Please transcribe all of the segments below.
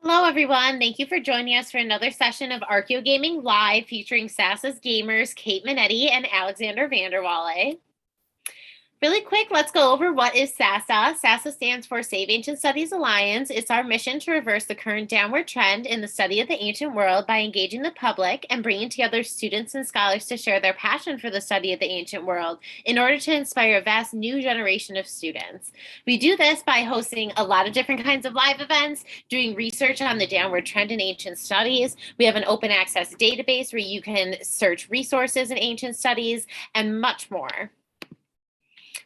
Hello, everyone. Thank you for joining us for another session of Archeo Gaming Live featuring Sasa's gamers Kate Minetti and Alexander Vanderwalle. Really quick, let's go over what is SASA. SASA stands for Save Ancient Studies Alliance. It's our mission to reverse the current downward trend in the study of the ancient world by engaging the public and bringing together students and scholars to share their passion for the study of the ancient world in order to inspire a vast new generation of students. We do this by hosting a lot of different kinds of live events, doing research on the downward trend in ancient studies. We have an open access database where you can search resources in ancient studies and much more.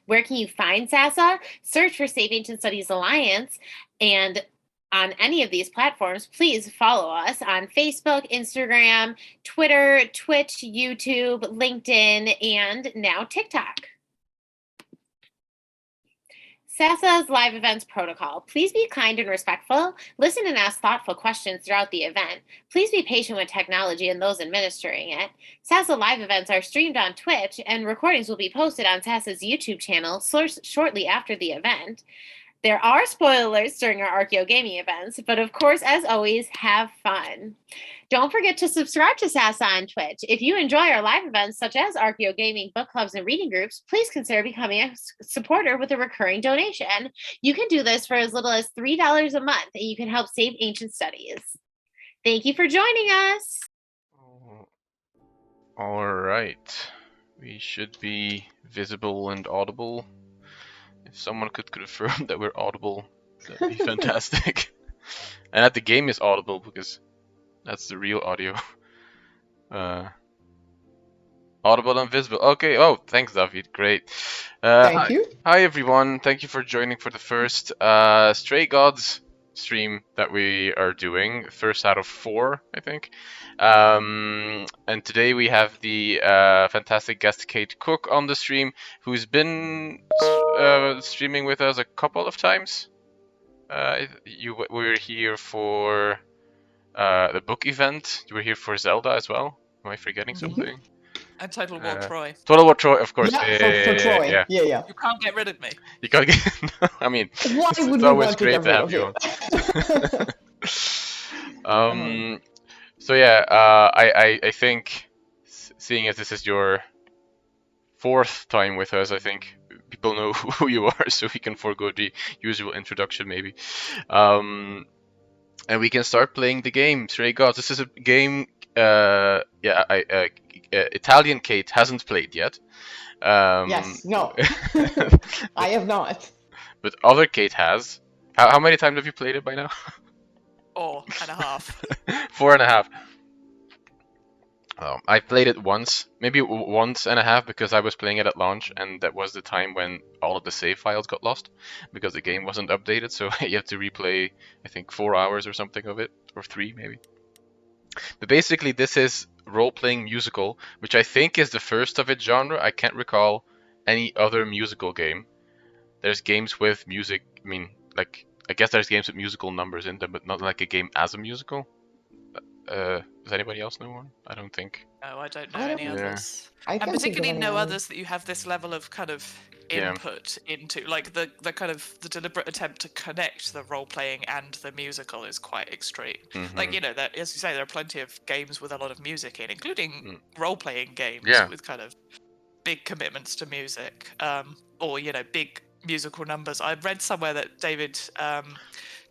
Where can you find SASA? Search for Save Ancient Studies Alliance, and on any of these platforms, please follow us on Facebook, Instagram, Twitter, Twitch, YouTube, LinkedIn, and now TikTok. SASA's live events protocol. Please be kind and respectful. Listen and ask thoughtful questions throughout the event. Please be patient with technology and those administering it. SASA live events are streamed on Twitch, and recordings will be posted on SASA's YouTube channel shortly after the event. There are spoilers during our Archeo Gaming events, but of course, as always, have fun. Don't forget to subscribe to SASA on Twitch. If you enjoy our live events, such as Archeo Gaming, book clubs, and reading groups, please consider becoming a supporter with a recurring donation. You can do this for as little as $3 a month, and you can help save ancient studies. Thank you for joining us. All right. We should be visible and audible. If someone could confirm that we're audible, that'd be fantastic. And that the game is audible, because that's the real audio. Audible and visible. Okay. Oh, thanks, David. Great. Thank you. Hi, everyone. Thank you for joining for the first Stray Gods stream that we are doing. First out of 4, I think. And today we have the fantastic guest Kate Cook on the stream, who's been streaming with us a couple of times. We were here for the book event. You were here for Zelda as well. Am I forgetting something? And Total War Troy. Total War Troy, of course. Yeah, for Troy. Yeah. You can't get rid of me. You can't get. I mean, Why would it's we always want to great get to rid have of you you? on. So yeah, I think, seeing as this is your 4th time with us, I think people know who you are, so we can forego the usual introduction maybe. And we can start playing the game, Stray Gods. This is a game, Italian Kate hasn't played yet. Yes, no. I have not. But other Kate has. How many times have you played it by now? 4.5. 4.5. I played it once, maybe once and a half, because I was playing it at launch, and that was the time when all of the save files got lost because the game wasn't updated. So you have to replay, I think, 4 hours or something of it, or 3 maybe. But basically, this is role-playing musical, which I think is the first of its genre. I can't recall any other musical game. There's games with music. I mean, like, I guess there's games with musical numbers in them, but not like a game as a musical. Does anybody else know one? I don't think. No, I don't know any others. I And can't think of particularly any no others. others that you have this level of kind of Yeah. input into. Like the kind of the deliberate attempt to connect the role playing and the musical is quite extreme. Like, you know, that, as you say, there are plenty of games with a lot of music in, including role playing games with kind of big commitments to music, or, you know, big musical numbers. I read somewhere that David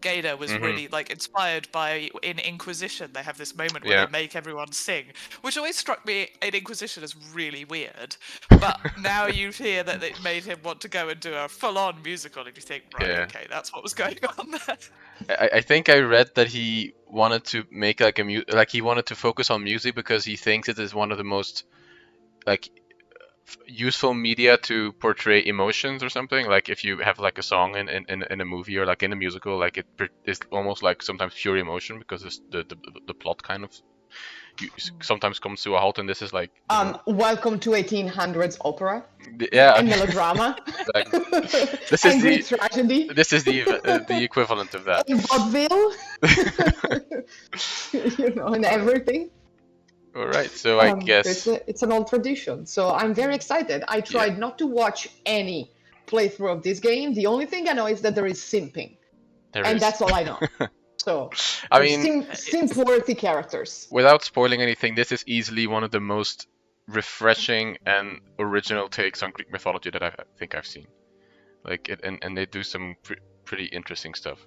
Gader was really like inspired by, in Inquisition, they have this moment where they make everyone sing, which always struck me in Inquisition as really weird. But now you hear that it made him want to go and do a full-on musical, and you think, right, okay, that's what was going on there. I think I read that he wanted to make like he wanted to focus on music because he thinks it is one of the most like useful media to portray emotions or something. Like if you have like a song in a movie or like in a musical, like it is almost like sometimes pure emotion because the plot kind of sometimes comes to a halt, and this is like Welcome to 1800s opera. Yeah. And melodrama. This is Greek tragedy. This is the equivalent of that. And vaudeville. You know, and everything. All right, so I guess it's an old tradition. So I'm very excited. I tried not to watch any playthrough of this game. The only thing I know is that there is simping, and that's all I know. So, I mean, simp-worthy characters. without spoiling anything, this is easily one of the most refreshing and original takes on Greek mythology that I think I've seen. Like, and they do some pretty interesting stuff.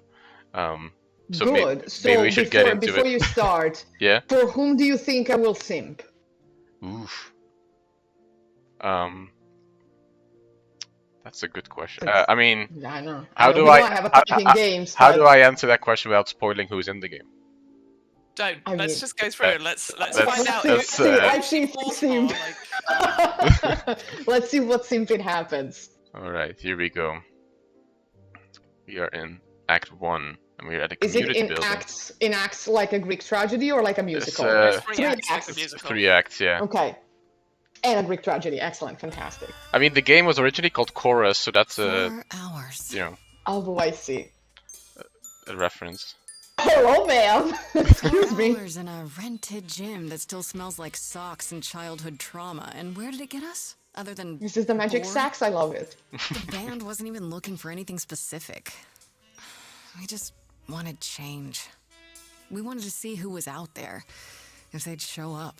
So Good. maybe we should get into before it. you start, Yeah. for whom do you think I will simp? Oof. That's a good question. I mean, I know. how do You know I have a type in games, how but do I answer that question without spoiling who's in the game? Don't. I Let's mean- just go through and let's let's- find out. let's, I've seen Fourth simp. bar, like, Let's see what simping happens. All right, here we go. We are in Act 1, and we're at a Is it community in building. acts like a Greek tragedy or like a musical? It's, three Three acts, like acts. a musical. 3 acts, yeah. Okay. And a Greek tragedy. Excellent. Fantastic. I mean, the game was originally called Chorus, so that's a 4 hours. Oh, I see. a reference. Hello, ma'am. Excuse 4 me. hours in a rented gym that still smells like socks and childhood trauma. And where did it get us? Other than This is the magic bored? sax. I love it. The band wasn't even looking for anything specific. We just wanted change. We wanted to see who was out there, if they'd show up.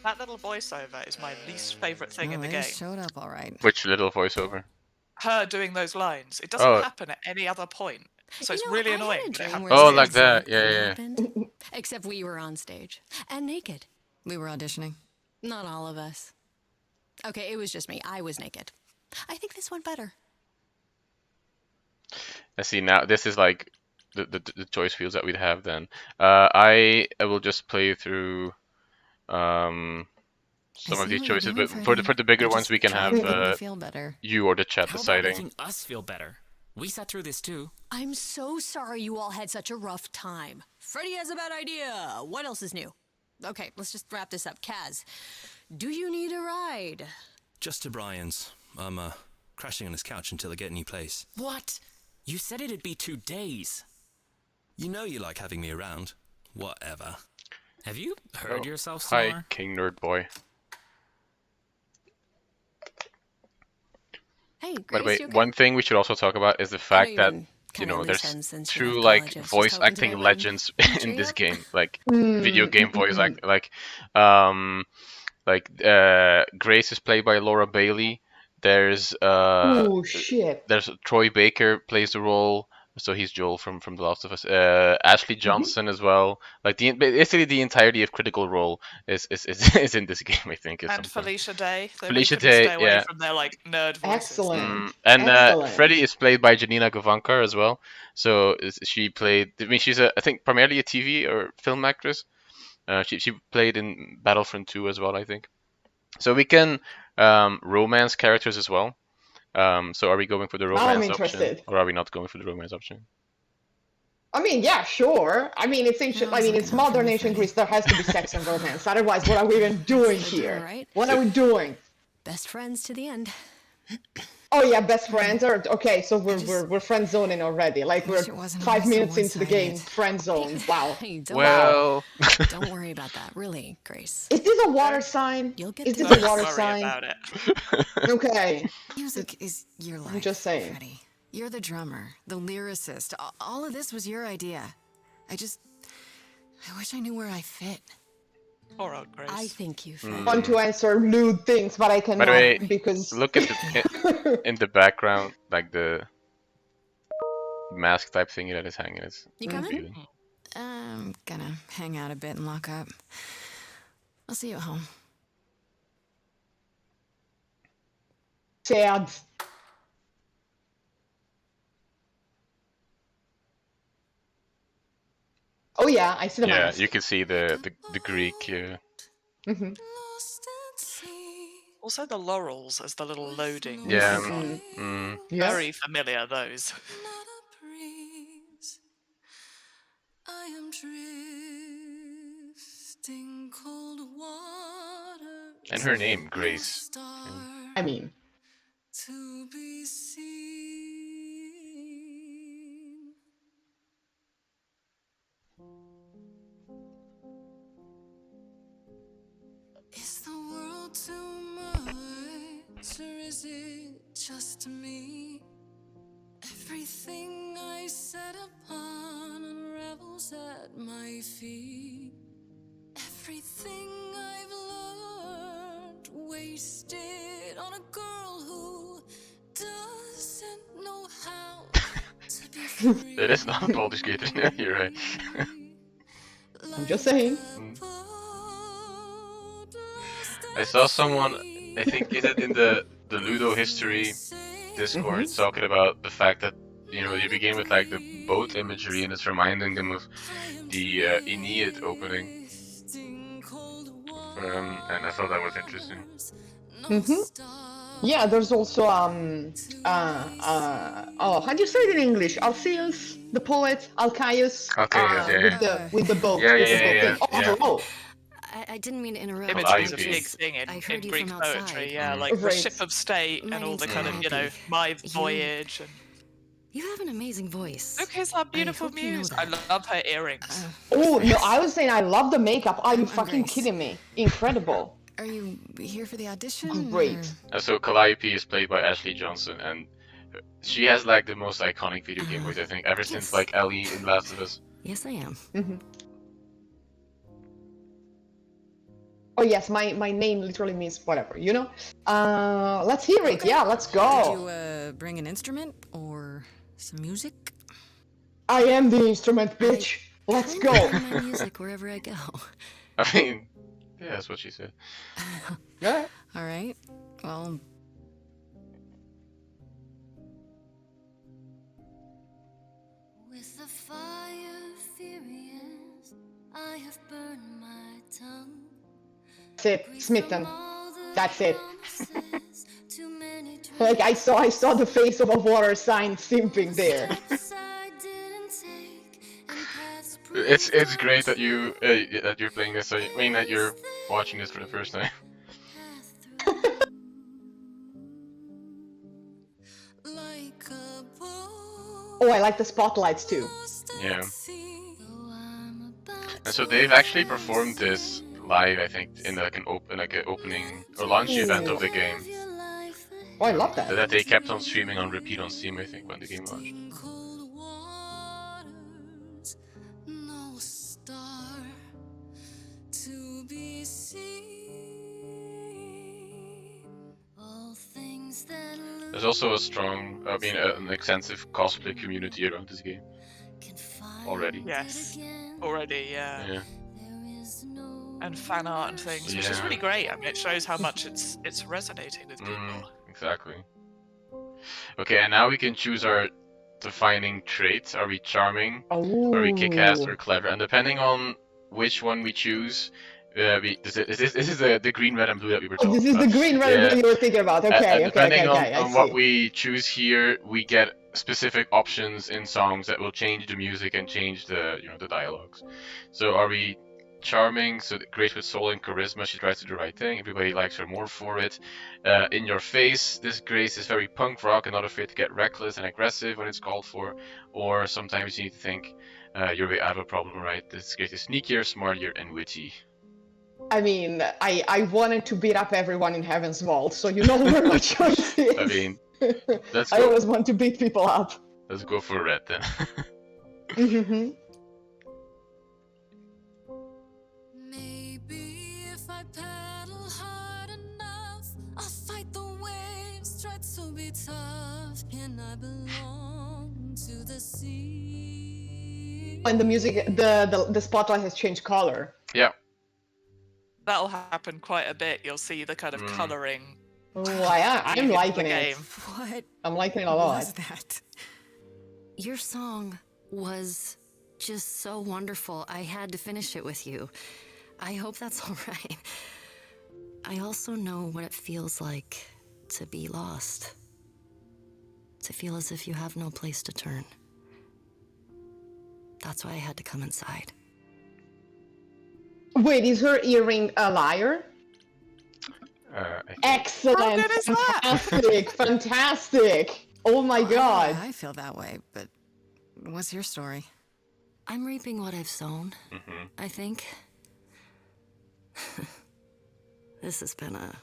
That little voiceover is my least favorite thing in the they game. showed up all right. Which little voiceover? Her doing those lines. It doesn't Oh. happen at any other point. So it's You know, really I had a annoying. But it dream happens. where Oh, the like exact that. Yeah, thing yeah. happened, except we were on stage and naked. We were auditioning. Not all of us. Okay, it was just me. I was naked. I think this went better. I see now. This is like the choice fields that we'd have then. I will just play through some I of see these what you're choices, doing, but for the bigger You're ones, just we can trying have to make me feel better. you or the chat How about deciding. making us feel better? We sat through this too. I'm so sorry you all had such a rough time. Freddie has a bad idea. What else is new? Okay, let's just wrap this up. Kaz, do you need a ride? Just to Brian's. I'm crashing on his couch until I get a new place. What? You said it'd be 2 days. You know you like having me around. Whatever. Have you heard yourself Hi, snore? King Nerd Boy. Hey, Grace, By the way, you okay? one thing we should also talk about is the I fact know that you've been you kinda know loose there's ends since you true left like college. I was just voice hoping acting today legends wouldn't in cheer this you up. game, like Mm. video game voice act like Grace is played by Laura Bailey. There's Oh shit. there's Troy Baker plays the role, so he's Joel from The Last of Us. Ashley Johnson as well. Like basically the entirety of Critical Role is is in this game, I think. At And some point. Felicia Day. They Felicia really couldn't Day, stay away yeah. from their like nerd voices. Excellent. And Excellent. Freddy is played by Janina Gavankar as well. So she played. I mean, she's I think primarily a TV or film actress. She played in Battlefront 2 as well, I think. So we can romance characters as well. So are we going for the Now I'm romance option, interested. or are we not going for the romance option? I mean, yeah, sure. I mean, it's ancient. I mean, it's modern ancient Greece. There has to be sex and romance. Otherwise, what are we even doing That's what we're doing, here? right? What are we doing? Best friends to the end. Oh yeah, best friends. Or okay, so we're friend zoning already. Like we're wish it wasn't 5 all so minutes into the game, one-sided. friend zone. Wow. Hey, don't, Well, don't worry about that. Really, Grace. Is this a water sign? You'll get Is through this a this. water Don't worry sign? about it. Okay. Music is your life. just saying. Freddie. You're the drummer, the lyricist. All of this was your idea. I wish I knew where I fit. Poor old Grace. I think you fit. Want to answer lewd things, but I by cannot the way, because look at the in the background, like the mask type thingy that is hanging. It's You coming? revealing. I'm gonna hang out a bit and lock up. I'll see you at home. sad. Oh yeah, I see the Yeah, mask. you can see the Greek. Mhm. Also, the laurels as the little loading. Yeah. Mhm. Mm. Yes. Very familiar, those. I am drifting cold water. And her name, Grace. I mean, To be seen. Is the world too much, or is it just me? Everything I set upon unravels at my feet. Everything I've learned wasted on a girl who doesn't know how to be free. It is not Baldur's Gate, you're right. I'm just saying. I saw someone, I think, is it in the Ludo history Discord, talking about the fact that, you know, you begin with like the boat imagery and it's reminding them of the Aeneid opening. And I thought that was interesting. Yeah, there's also how do you say it in English? Alcaeus, the poet, Alcaeus, with the boat. Oh. I didn't mean to interrupt. Imagery is a big Calliope. thing I in heard you Greek from outside. poetry, yeah, like the Right. ship of state My and all the name's kind of, you know, Calliope. my You- voyage. And You have an amazing voice. look, here's our beautiful hope you know muse. I that. love her earrings. Oh no, I was saying I love the makeup. Are you I'm fucking Grace. kidding me? Incredible. Are you here for the audition? Great. or- So Calliope is played by Ashley Johnson, and she has like the most iconic video game voice, I think, ever since like Ellie in Last of Us. Yes, I am. Oh yes, my name literally means whatever, you know? Let's hear it. Yeah, let's Did go. you bring an instrument or some music? I am the instrument, bitch. Let's I go. bring my music wherever I go. I mean, yeah, that's what she said. Yeah. All right. Well, With the fire furious, I have burned my tongue. That's it, smitten. All the That's it. promises, too many Like I saw the face of a water sign simping there. steps I didn't take, and paths It's great that you're playing this. I mean that you're watching this for the first time. like a boat Oh, I like the spotlights too. Yeah. at sea. And so they've actually performed this live, I think, in like an opening or launch event of the game. Oh, I love that. That they kept on streaming on repeat on Steam, I think, when the game launched. Cold waters, no star to be seen. all things that look There's also a strong, an extensive cosplay community around this game can find already. Yes, again. already, yeah. Yeah. There is no And fan art and things, which is Yeah. really great. I mean, it shows how much it's resonating with people. Exactly. Okay, and now we can choose our defining traits. Are we charming? Oh. Are we kick-ass or clever? And depending on which one we choose, this is the green, red, and blue that we were Oh, talking this is about. the green red Yeah. you were thinking about. Okay, Depending okay. I on see. what we choose here, we get specific options in songs that will change the music and change the the dialogues. So are we charming? So great with soul and charisma, she tries to do the right thing. Everybody likes her more for it. In your face, this Grace is very punk rock and not afraid to get reckless and aggressive when it's called for. Or sometimes you need to think, I have a problem, right? This Grace is sneakier, smarter, and witty. I mean, I wanted to beat up everyone in Heaven's Vault, so you know where my choice is. I mean, let's I go. always want to beat people up. Let's go for red then. Mm-hmm. Maybe if I paddle hard enough, I'll fight the waves, try to be tough, and I belong to the sea. And the music, the spotlight has changed color. Yeah. That'll happen quite a bit. You'll see the kind of colouring. Oh, I'm into liking the it. game. What I'm liking it a was lot. that? Your song was just so wonderful. I had to finish it with you. I hope that's all right. I also know what it feels like to be lost. To feel as if you have no place to turn. That's why I had to come inside. Wait, is her earring a liar? I think- Excellent! How good is that? Fantastic! Fantastic! Oh my god! I feel that way, but what's your story? I'm reaping what I've sown, I think. This has been a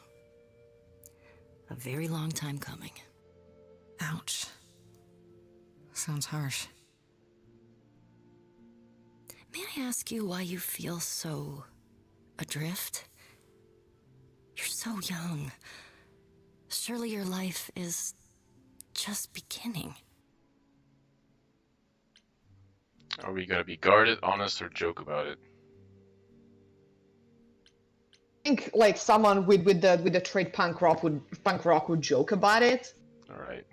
very long time coming. Ouch. Sounds harsh. May I ask you why you feel so adrift? You're so young. Surely your life is just beginning. Are we gonna be guarded, honest, or joke about it? I think like someone with the trait punk rock would joke about it. All right.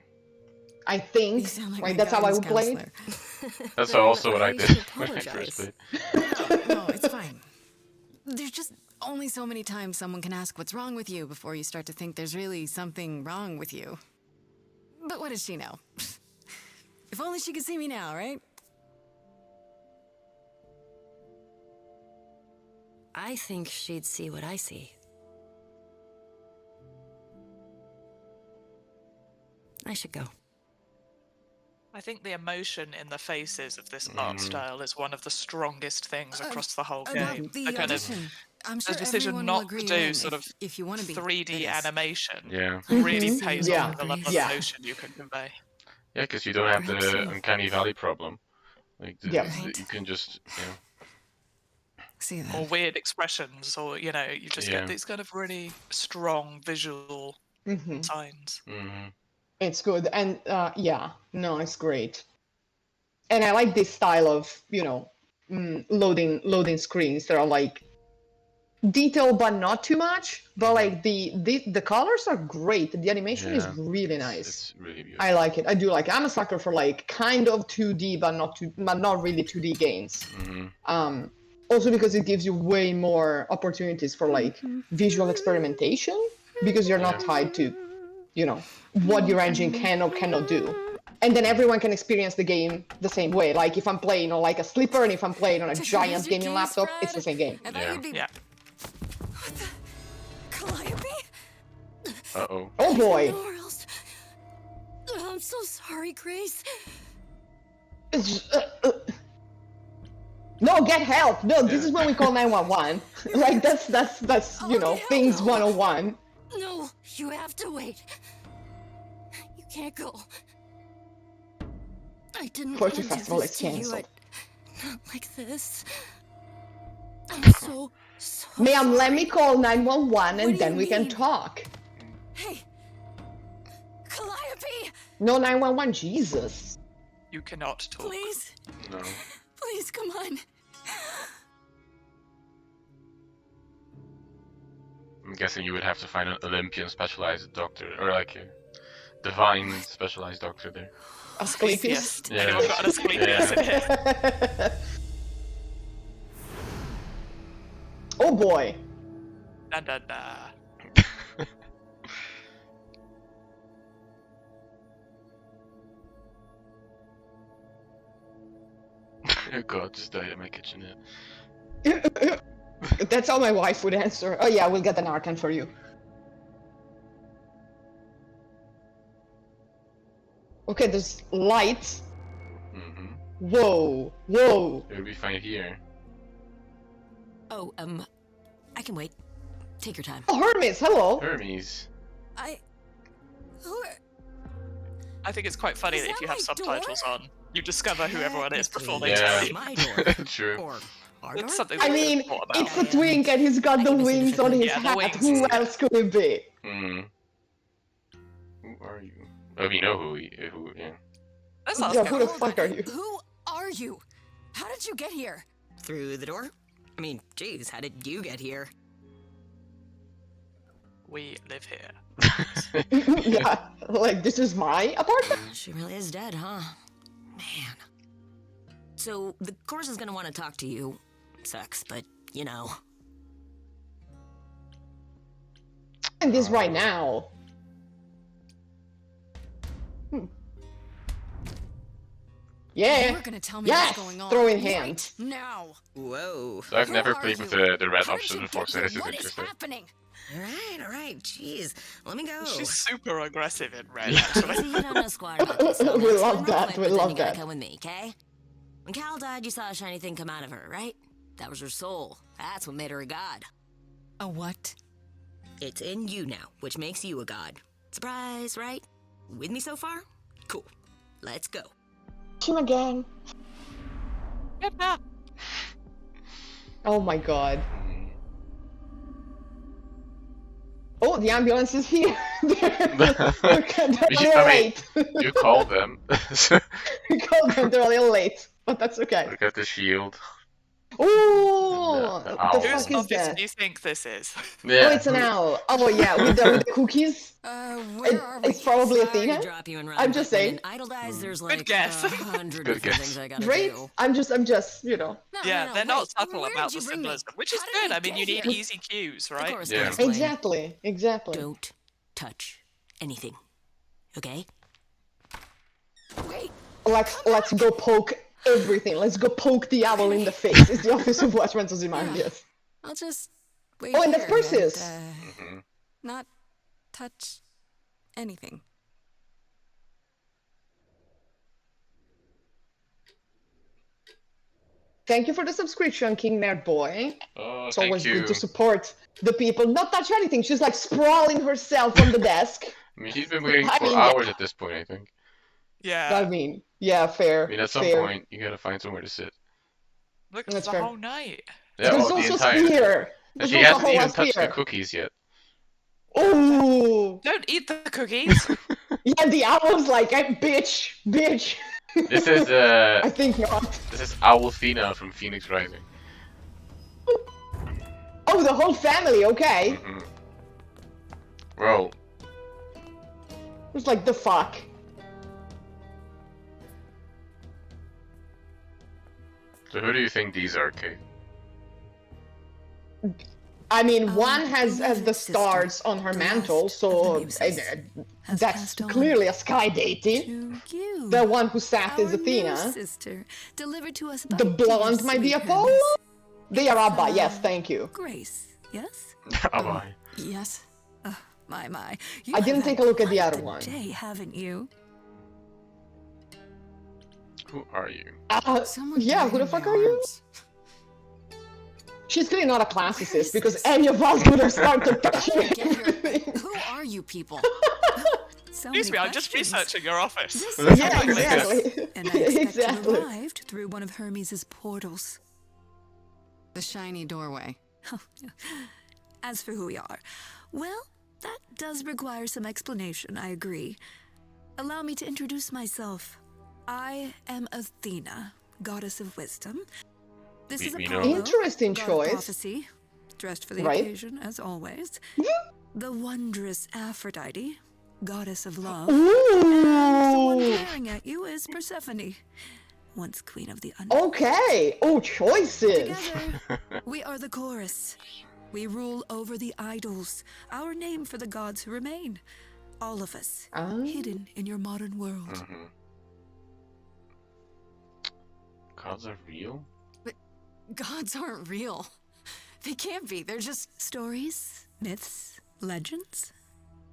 I think. You sound like Right, my that's how I guidance would play it. counselor. That's Well, also what I I did should when I first apologize. played. No, it's fine. There's just only so many times someone can ask what's wrong with you before you start to think there's really something wrong with you. But what does she know? If only she could see me now, right? I think she'd see what I see. I should go. I think the emotion in the faces of this art style is one of the strongest things across the whole game. The The kind of audition. I'm sure the decision everyone not will to agree do in sort of if you want to be 3D that is. animation Yeah. really Mhm. pays Yeah. off the level of Yeah. emotion you can convey. Yeah, because you don't have Perhaps the so. uncanny valley problem. Like, Yeah. Right. you can just, See that? Or weird expressions, or you just Yeah. get these kind of really strong visual Hmm. signs. It's good, and yeah, no, it's great. And I like this style of loading screens that are like detailed but not too much. But like the colors are great. The animation is Yeah. really nice. It's really beautiful. I like it. I do like it. I'm a sucker for like kind of 2D but not really 2D games. Also because it gives you way more opportunities for like visual experimentation because you're not tied to, what your engine can or cannot do. And then everyone can experience the game the same way. Like if I'm playing on like a sleeper and if I'm playing on a giant gaming keys, laptop, Fred? it's the same game. I thought Yeah. you'd be Yeah. Calliope? Uh-oh. Oh boy. Nowhere else. I'm so sorry, Grace. No, get help. No, this is when we call 911. Like that's things 101. No, you have to wait. You can't go. I didn't want Poetry to do festival this is to you. cancelled. Not like this. I'm so Ma'am, let sorry. me call 911 What and do then you we can mean? talk. Hey! Calliope! No 911, Jesus. You cannot talk. Please? No. Please, come on. I'm guessing you would have to find an Olympian specialized doctor, or like a divine specialized doctor there. Asclepius. Asclepius. Anyone got an Asclepius in here? Oh boy. Da da da. Oh god, just died in my kitchen. That's how my wife would answer. Oh yeah, we'll get an Arcan for you. Okay, there's lights. Whoa, whoa. It would be fine here. Oh, I can wait. Take your time. Oh, Hermes, hello. Hermes. I think it's quite funny Is that if that you have my subtitles on, you discover who everyone is before they Yeah. tell you. My door. True. Or our It's door. something I we mean, could've thought about. it's a twink and he's got I the can listen to wings on Shipman. his Yeah, the hat. wings. Who else could it be? Who are you? Oh, we know who yeah. Let's Yeah, ask who him. the fuck are you? Who are you? How did you get here? Through the door? I mean, geez, how did you get here? We live here. Yeah, like this is my apartment. She really is dead, huh? Man. So, the course is gonna want to talk to you. Sucks, but, you know. And this right now. Yeah. You're gonna tell me Yes, what's going on. throw in right hand. now. Whoa. So I've Who never are played with you? the red How did option you before, get so here? this is What is interesting. happening? All right, jeez. Let me go. She's super aggressive in red, Yeah. actually. See, you don't know squat about this. So We next love time, that, quick, we but then love you gotta that. come with me, okay? When Cal died, you saw a shiny thing come out of her, right? That was her soul. That's what made her a god. A what? It's in you now, which makes you a god. Surprise, right? With me so far? Cool. Let's go. Him again. Edna. Oh my god. Oh, the ambulance is here. They're a little late. You called them. We called them. They're a little late, but that's okay. Look at the shield. Oh, The the owl. fuck Whose is office that? do you think this is? Yeah. Oh, it's an owl. Oh yeah, with the cookies. Where are It's we? probably Sorry Athena. to drop you in I'm just but when saying. in Idle Dies, there's Good like guess. 100 Good different guess. things I gotta Great. do. I'm just, you know. No, Yeah, no, no, they're not wait, subtle where about did the you bring me? symbolism, which is How did good. we I mean, you get need here? easy cues, Of right? course, Yeah. I'll explain. Exactly. Don't touch anything. Okay? Wait. Let's go poke everything. Let's go poke the owl in the face. It's the office of Watchman Ozymandias. I'll just wait Oh, and that's here Perseus. not touch anything. Thank you for the subscription, King Nerd Boy. Oh, It's thank always you. good to support the people. Not touch anything. She's like sprawling herself on the desk. I mean, she's been waiting I for mean, hours at this point, I think. Yeah. I mean, yeah, fair. I mean, at some fair. point, you gotta find somewhere to sit. Look, That's the fair. whole night. Yeah, There's well, the also entire. spear. And There's she also a hasn't whole even lot touched spear. the cookies yet. Ooh. Don't eat the cookies. Yeah, the owl's like, hey, bitch, bitch. This is I think not. this is Owlfina from Phoenix Rising. Oh, the whole family. Okay. Mhm. Well, It's like the fuck. so who do you think these are, Kate? I mean, one has the beloved stars on her the mantle, last so of the muses, has that's passed on clearly a sky deity. to you. The one who sat is Our new Athena. sister, delivered to us by The blonde dear might be sweet Apollo. Hermes. They are Abba. Yes, thank you. Grace, yes? Oh my. Yes. My. You I didn't have take had a look at the quite other the one. Day, haven't you? Who are you? Someone Yeah, died who the in fuck my are you? arms. She's clearly not a classicist because any of us would have started touching Get your- everything. Who are you people? Excuse So many me, I'm just questions. researching your office. This is Yeah, my exactly. place, and I expect to Exactly. have arrived through one of Hermes' portals. The shiny doorway. As for who we are, well, that does require some explanation, I agree. Allow me to introduce myself. I am Athena, goddess of wisdom. This is We know. Apollo, Interesting god of choice. prophecy, dressed for the Right. occasion, as always. The wondrous Aphrodite, goddess of love. Ooh. The one glaring at you is Persephone, once queen of the underworld. Okay. Oh, choices. Together, we are the chorus. We rule over the idols, our name for the gods who remain. All of us, hidden in your modern world. Mhm. Gods are real? Gods aren't real. They can't be. They're just. Stories, myths, legends.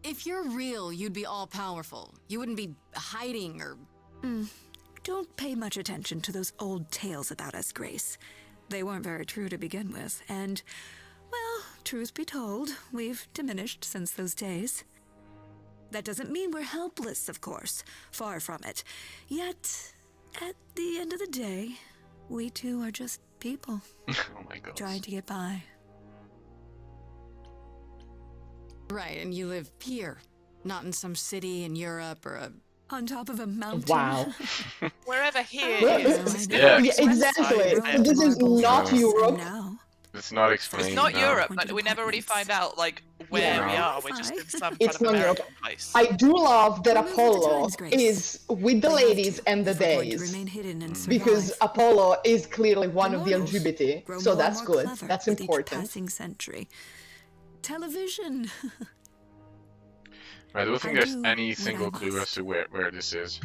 If you're real, you'd be all powerful. You wouldn't be hiding or. Don't pay much attention to those old tales about us, Grace. They weren't very true to begin with, and, well, truth be told, we've diminished since those days. That doesn't mean we're helpless, of course. Far from it. Yet, at the end of the day, we too are just people Oh my god. trying to get by. Right, and you live here, not in some city in Europe or a. On top of a mountain. Wow. Wherever here Well, is. Yeah. Yeah, exactly. Right. This is not Yeah. Europe. Now, It's not explained. It's not no. Europe, but we never really find out like where Yeah. we are. We're just in some It's kind of not Europe. American place. I do love that Remove the Apollo times, Grace. is with the we have ladies to and the if we're going to days. remain hidden and Because survive. Apollo is clearly one of the Immortals LGBT, grow so more and that's more good. clever That's with each important. passing century. Television. I don't think I there's do any what I single clue must. as to where this is.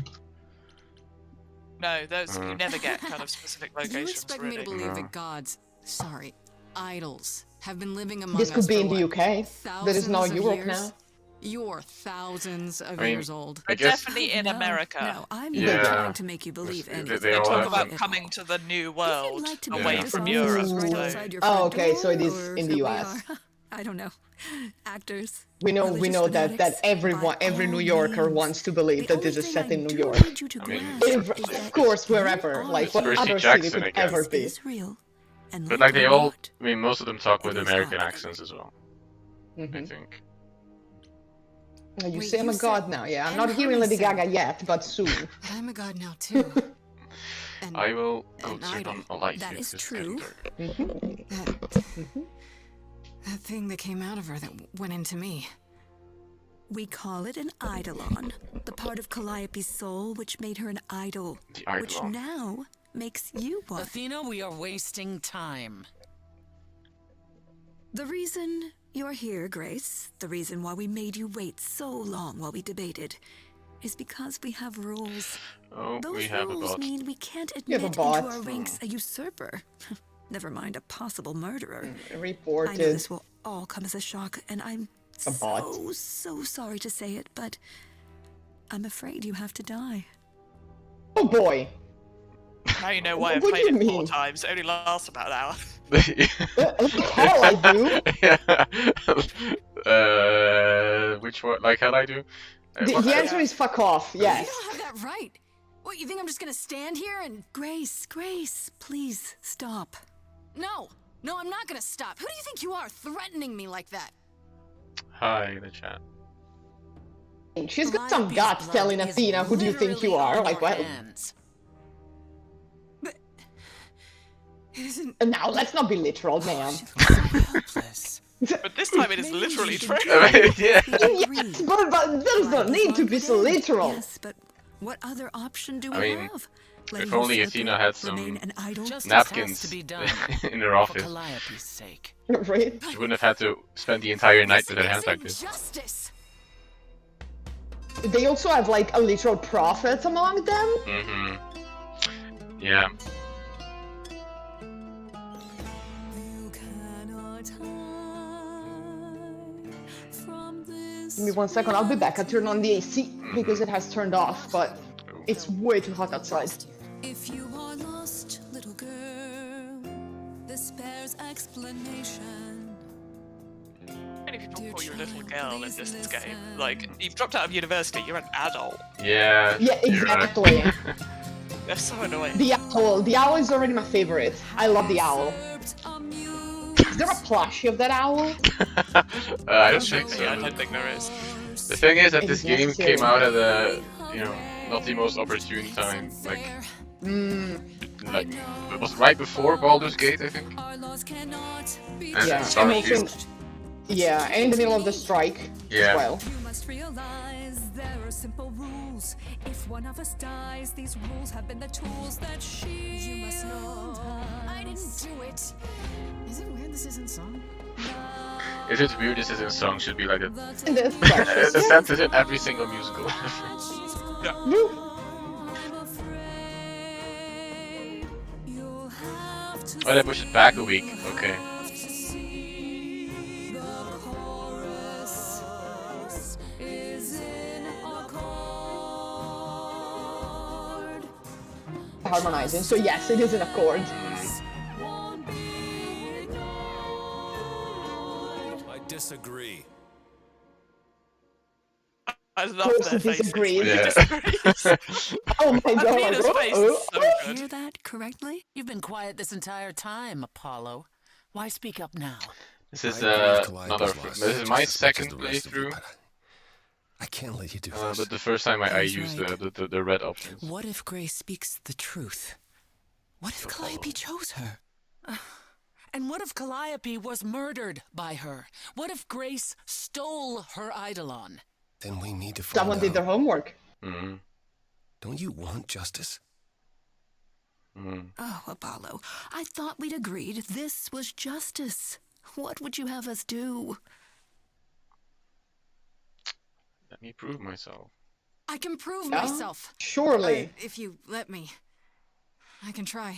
No, those you never get kind of specific You locations. expect really. me to believe No. that gods, sorry, idols, have been living among This us could be for in the what, UK. That is now thousands of Europe years? now. You're thousands of I mean, years old. I But guess definitely in No, America. No, I'm Yeah. not trying to make you believe They- anything. they They all talk have- about at coming all. to the new If world you'd like to Yeah. away meet us from all Europe. right so- outside your Oh, front okay, so it door, is or in the here we US. are. I don't know, actors. We know that religious everyone, fanatics, every by New all Yorker means. wants to believe The that this only is thing set I in New do York. need you to I mean, grasp is Of that course, you wherever, are like what Percy other Jackson, city I could guess. ever be. is real. And But like like they it or all, not, I mean, most of them talk with it is American happening. accents as well. I Mhm. think. You Wait, say I'm you a said god now, yeah. I'm not Pen hearing Lady Hamilton. Gaga yet, but soon. But I'm a god now too. And I will go an turn idol. on a light That here, is 'cause it's getting true. dark. Mhm. that thing that came out of her that went into me. We call it an eidolon, the part of Calliope's soul which made her an idol, The which Eidolon. now makes you one. Athena, we are wasting time. The reason you're here, Grace, the reason why we made you wait so long while we debated, is because we have rules. Oh, Those we have a rules bot. mean we can't You have a admit into bot. our ranks a usurper. Never mind a possible murderer. I know Reported. this will all come as a shock, and I'm A bot. so sorry to say it, but I'm afraid you have to die. Oh boy. Now you know why I What do played you it 4 mean? times. It only lasts about an hour. What the hell I do? Which one? Like hell I do? The answer is fuck off, You yes. don't have that right. What, you think I'm just gonna stand here and... Grace, please stop. No, I'm not gonna stop. Who do you think you are, threatening me like that? Hi in the chat. She's got some Calliope's guts blood telling is Athena, who do you think you literally are? on Like, your what? hands. It isn't... And now, let's not be literal, man. Hopeless. But this time it is literally true. Yeah. Yes, but there's no need to be so literal. Yes, but what other option do we I mean, have? if only Athena had some remain an idol? Justice napkins has to be done in her for office. Calliope's sake. Right? She wouldn't have had to spend the entire night with her hands like this. Justice. They also have like a literal prophet among them. Mm-hmm. Yeah. Give me 1 second, I'll be back. I turn on the AC because it has turned off, but it's way too hot outside. If you are lost, little girl, this bears explanation. Many people call you a little girl in this game. Like, you've dropped out of university, you're an adult. Yeah. Yeah, you're right. exactly. They're so annoying. The owl is already my favorite. I love the owl. Is there a plushie of that owl? I don't think so. Yeah, I don't think there is. The thing is that this game Necessary. came out at a, not the most opportune time. Like, it was right before Baldur's Gate, I think. Our laws cannot be Yeah, and Starfield. also, yeah, and in the middle of the strike Yeah. as well. You must realize there are simple rules. If one of us dies, these rules have been the tools that shield You must know. I didn't us. do it. Is it weird this isn't song? Is it weird this is in song? Should be like a And that's precious. sentence in every single musical. Woo. I'm afraid you'll have to Oh, they pushed it back a week. Okay. see the chorus is in accord. Harmonizing. So yes, it is in accord. Won't be ignored. I disagree. I love Person their faces. disagrees. when they Yeah. disagree. Oh my god. Athena's face is so good. Hear that correctly? You've been quiet this entire time, Apollo. Why speak up now? This is I agree with another. Calliope's This loss is my just as much as second the rest of you, playthrough. but I can't let you do this. But the first time I He's used right. the red options. What if Grace speaks the truth? What if Calliope chose her? And what if Calliope was murdered by her? What if Grace stole her Eidolon? Then we need to find Someone did their out. homework. Mm-hmm. Don't you want justice? Mm. Oh, Apollo, I thought we'd agreed this was justice. What would you have us do? Let me prove myself. I can prove Yeah? myself. Surely. If you let me. I can try.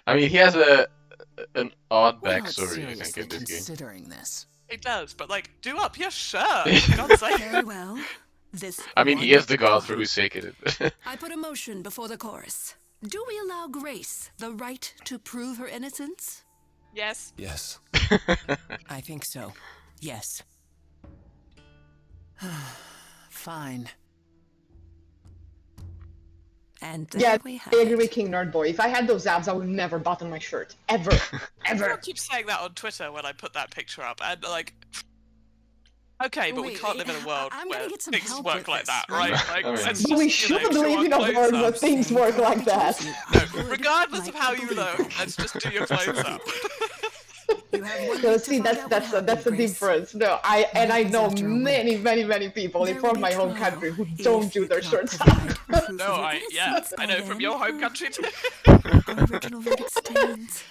I mean, he has an odd We're not backstory, I think, seriously in this game. considering this. It does, but like, do up your shirt. For God's sake. Very well. This I mean, he is the god for whose sake it is. I put a motion before the chorus. do we allow Grace the right to prove her innocence? Yes. Yes. I think so. Yes. Fine. And there Yeah, we have I agree with King Nerdboy. If I had those abs, I would never button my shirt. Ever. Everyone Ever. keeps saying that on Twitter when I put that picture up, and like, okay, but we Wait, can't live in a world I'm where gonna get some things help work with like this, that, right? right? Like, I mean- let's But just, we you shouldn't know, live in show a our world clothes where up. things work like that. No, regardless of how you look, let's just do your clothes up. You have one So week to see, find out what that's happened, the Grace. difference. No, I happens know after a week? many people There from will my be home trial country who if don't do you their cannot shirts provide up. proof of No, your I innocence by know from then. your home country too. Our original verdict stands.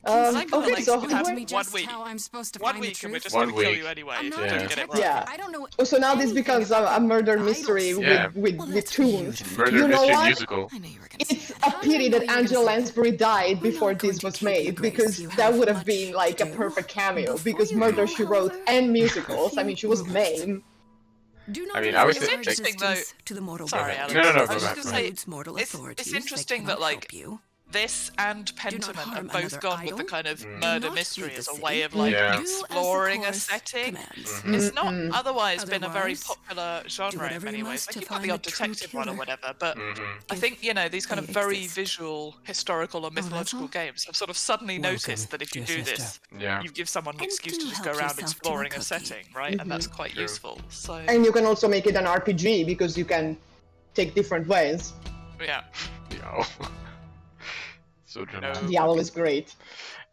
like the Okay, like, so you Explain have to who- me one just week. how I'm supposed to 1 find the week and we're truth. just 1 gonna kill week. you anyway. I'm if not you a don't Yeah. get it detective. right. Yeah. I don't know Oh, so now this anything becomes about a murder idols. mystery Yeah. with Well, that's tunes. huge. Murder You know Mystery what? Musical. I knew you were gonna It's say a that. How pity did I that know you were Angela gonna say that? Lansbury died We're before not going this to was keep you, made, Grace. because You that have would have much been like to a do. perfect cameo. Before Because you Murder go, She Wrote however, and musicals. I mean, she was rules. main. Do not I mean, I would reveal say- our It's interesting, though- existence to the mortal Sorry, world. Alex. No, I no, was go just back, gonna go say, Includes mortal it's authorities. interesting they that cannot like help you. this and not Pentiment harm have both another gone with the idol. kind of Mm. murder not mystery leave as the a way city. of like Yeah. Do as the exploring a chorus setting. commands. It's not Mhm. otherwise been a very Otherwise, popular genre in whatever many you ways. must Like to you've got the find odd the true detective one or killer. whatever, but Mm-hmm. I think, you know, these kind of they very exist. visual, historical or that's mythological all? games have sort of suddenly Welcome, noticed that if you dear do this, sister. Yeah. you give someone an And excuse to do just go help around yourself to a exploring a cookie. setting, right? And that's quite True. useful. So, And you can also make it an RPG because you can take different ways. yeah. The owl. So dramatic. The owl is great.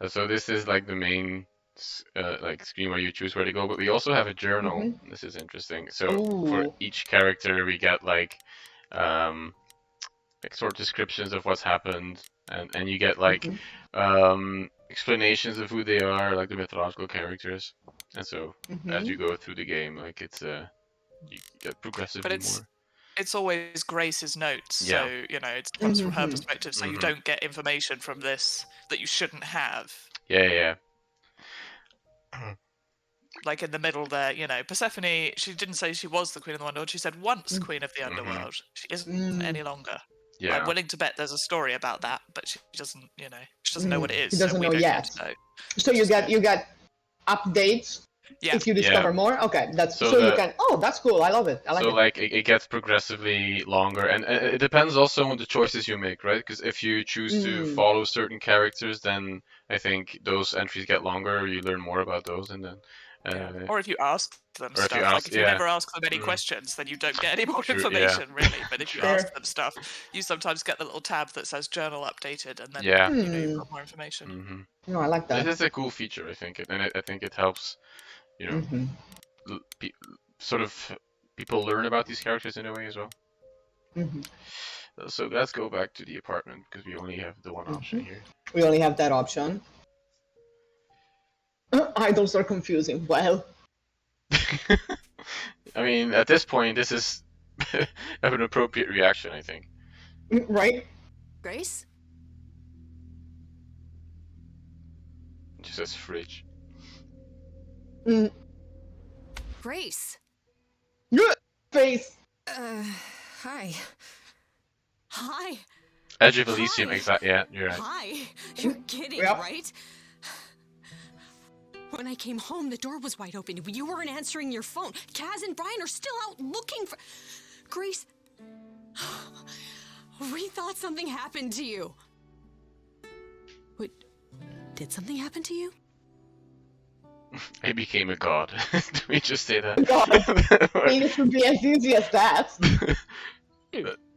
So this is like the main like screen where you choose where to go, but we also have a journal. Mhm. This is interesting. So for Ooh. each character we get like short descriptions of what's happened, and you get like explanations of who they are, like the mythological characters. And so as you go through the game, like it's you get progressively it's- more. It's always Grace's notes, Yeah. so you know it comes from her Mhm. perspective. So you Mhm. don't get information from this that you shouldn't have. Yeah. Like in the middle there, you know, Persephone. She didn't say she was the queen of the underworld. She said once Mm. queen of the underworld. She isn't Mm. any longer. Yeah. I'm willing to bet there's a story about that, but she doesn't. You know, she doesn't know what it is. She doesn't so we know don't yet. Get to know. So you get updates Yeah. if you discover more. Okay, that's So so you the- can. Oh, that's cool. I love it. I like So it. like it gets progressively longer, and it depends also on the choices you make, right? Because if you choose to Mm. follow certain characters, then I think those entries get longer. You learn more about those, and then Or if you ask them Or if stuff, you like ask- if you yeah. never ask them any Mm. questions, then you don't get any more True, yeah. information, really. But if you Sure. ask them stuff, you sometimes get the little tab that says journal updated, and then Yeah. you know you've got more information. hmm No, I like that. This is a cool feature, I think, and I think it helps, you know, Mhm. sort of people learn about these characters in a way as well. Mhm. So let's go back to the apartment because we only have the one option here. We only have that option. Idols are confusing. Well, I mean, at this point, this is an appropriate reaction, I think. right? Grace? It just says fridge. Mm. Grace? Good face. Hi. Hi. Edge of Elysium, Hi. exactly. Yeah, you're right. Hi. You're kidding, Yep. right? When I came home, the door was wide open. You weren't answering your phone. Kaz and Brian are still out looking for... Grace... We thought something happened to you. Wait, did something happen to you? I became a god. Did we just say that? God, I mean, it would be as easy as that.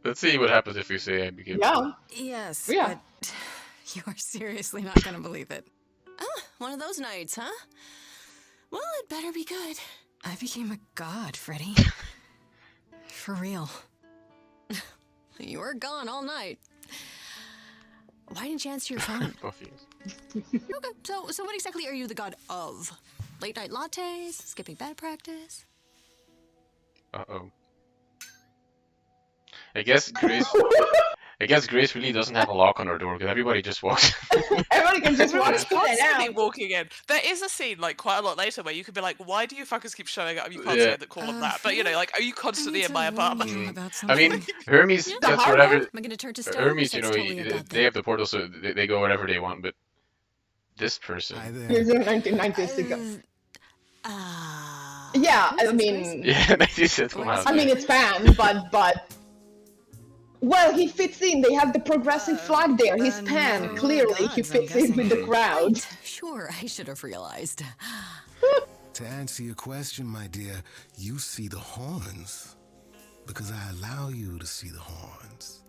Let's see what happens if we say I became a Yeah. god. Yes, Yeah. but you are seriously not gonna believe it. Ah, one of those nights, huh? Well, it better be good. I became a god, Freddy. For real. You were gone all night. Why didn't you answer your phone? Buffy. Okay, so what exactly are you the god of? Late night lattes? Skipping bed practice? Uh-oh. I guess Grace I guess Grace really doesn't have a lock on her door because everybody just walks. Everybody can just walk Everyone's in and constantly out. walking in. There is a scene like quite a lot later where you could be like, "Why do you fuckers keep showing up? You can't say that, call them that." But you know, like, are you constantly in my apartment? I mean, Hermes Yeah. gets hard whatever. Am I gonna turn to stone? Hermes, you That's know, totally a bad they thing. have the portal, so they go wherever they want. But this person, Hi He's there. in 1990s to go. Ah. Yeah, I Who's this Grace? mean, yeah, that's it. I mean it's Pan, but well, he fits in. They have the progressive flag there. He's Pan. no Clearly, he gods, I'm fits in with the guessing. crowd. Right. Sure, I should have realized. To answer your question, my dear, you see the horns because I allow you to see the horns.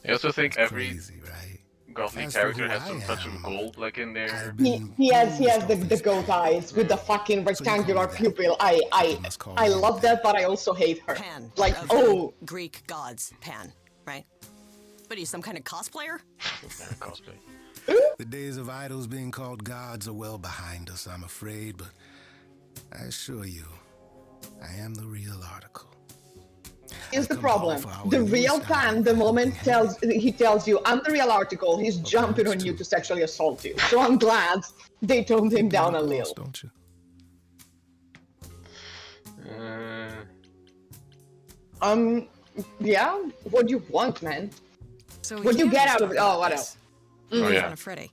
I also think It's every crazy, right? Gothic As for character who has I some touch of am, gold, like in there. I've He been has bruised the off this goat eyes with the fucking So you call me rectangular that. pupil. You must call I me love that, but I also hate her. Pan. Like, of oh, the Greek gods, Pan, right? What are you, some kind of cosplayer? Cosplay. The days of idols being called gods are well behind us, I'm afraid, but I assure you, I am the real article. here's the come problem. to offer our The real newest Pan, album. the moment he tells you, I'm the real article, he's jumping on you to sexually assault you. So I'm glad they toned him down a little. Don't you? Yeah, what do you want, man? So What do you can't get just out of talk it? Oh, about what this else? in Oh, yeah. front of Freddy.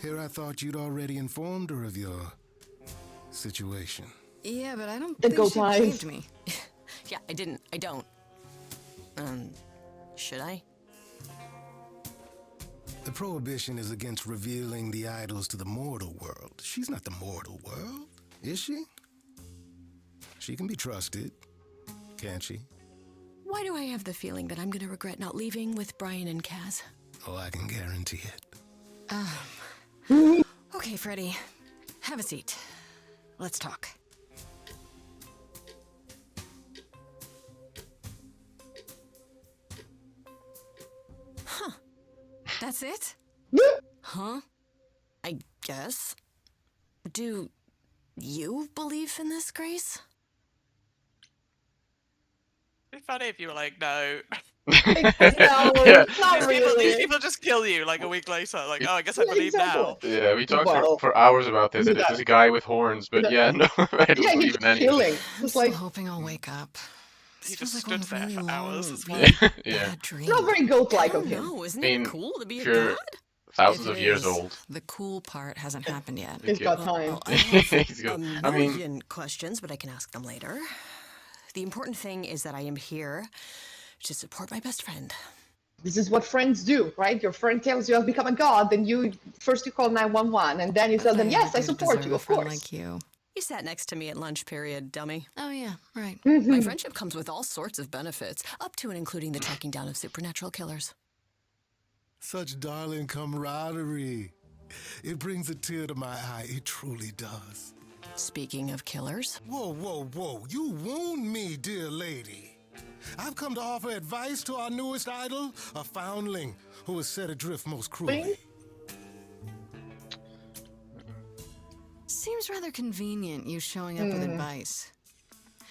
Here I thought you'd already informed her of your situation. Yeah, but I don't The think goat she eyes. believed me. Yeah, I didn't. I don't. Should I? The prohibition is against revealing the idols to the mortal world. She's not the mortal world, is she? She can be trusted, can't she? Why do I have the feeling that I'm gonna regret not leaving with Brian and Kaz? Oh, I can guarantee it. Okay, Freddy. Have a seat. Let's talk. Huh. That's it? Huh? I guess. Do you believe in this, Grace? It'd be funny if you were like, no. No, Yeah. not These really. people just kill you like a week later. Like, oh, I guess I Yeah, believe now. exactly. Yeah, we talked Well, for hours about this. you It is got- this guy with horns, but you yeah, no, I don't Yeah, believe he's in any of killing. it. I'm It's still like, hoping I'll wake up. He This just feels like stood one there really for hours long, as well. really Yeah. bad dream. not very goat-like I of don't him. know. Isn't I mean, it cool to be a if you're god? thousands It of years is. old. The cool part hasn't happened yet. He's got time. Well, I have He's a got- I mean- million questions, but I can ask them later. The important thing is that I am here to support my best friend. This is what friends do, right? Your friend tells you I've become a god, then you call 911, and then you tell them, yes, I support you, of course. Like you. You sat next to me at lunch period, dummy. Oh yeah, right. Mm-hmm. My friendship comes with all sorts of benefits, up to and including the tracking down of supernatural killers. Such darling camaraderie. It brings a tear to my eye. It truly does. Speaking of killers, Whoa, whoa, whoa. You wound me, dear lady. I've come to offer advice to our newest idol, a foundling who was set adrift most cruelly. Seems rather convenient you showing up with advice.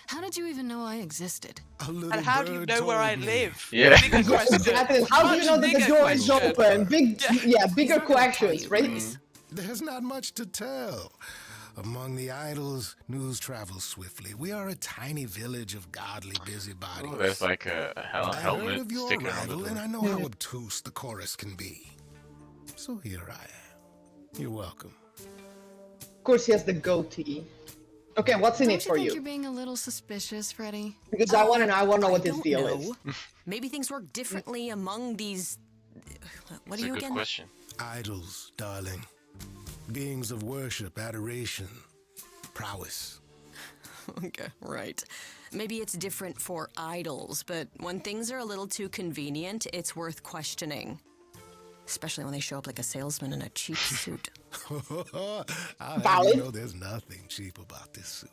How did you even know I existed? A little And how do you bird know where I told me. live? Yeah. Bigger question. Exactly. How do you know that the Much door bigger is question. open? Bigger He's not gonna tell questions, you, right? Grace. There's not much to tell. Among the idols, news travels swiftly. We are a tiny village of godly busybodies. Oh, there's like a I heard helmet of your sticking on the arrival, door. and I know how obtuse the chorus can be. So here I am. You're welcome. Of course, he has the goatee. Okay, what's in Don't it for think you? You're being a little suspicious, Freddy. Because I want to know. I want to know what this don't deal know. is. Maybe things work differently among these. What That's are a you good again? question. Idols, darling. Beings of worship, adoration, prowess. Okay, right. Maybe it's different for idols, but when things are a little too convenient, it's worth questioning. Especially when they show up like a salesman in a cheap suit. I Valid. know there's nothing cheap about this suit.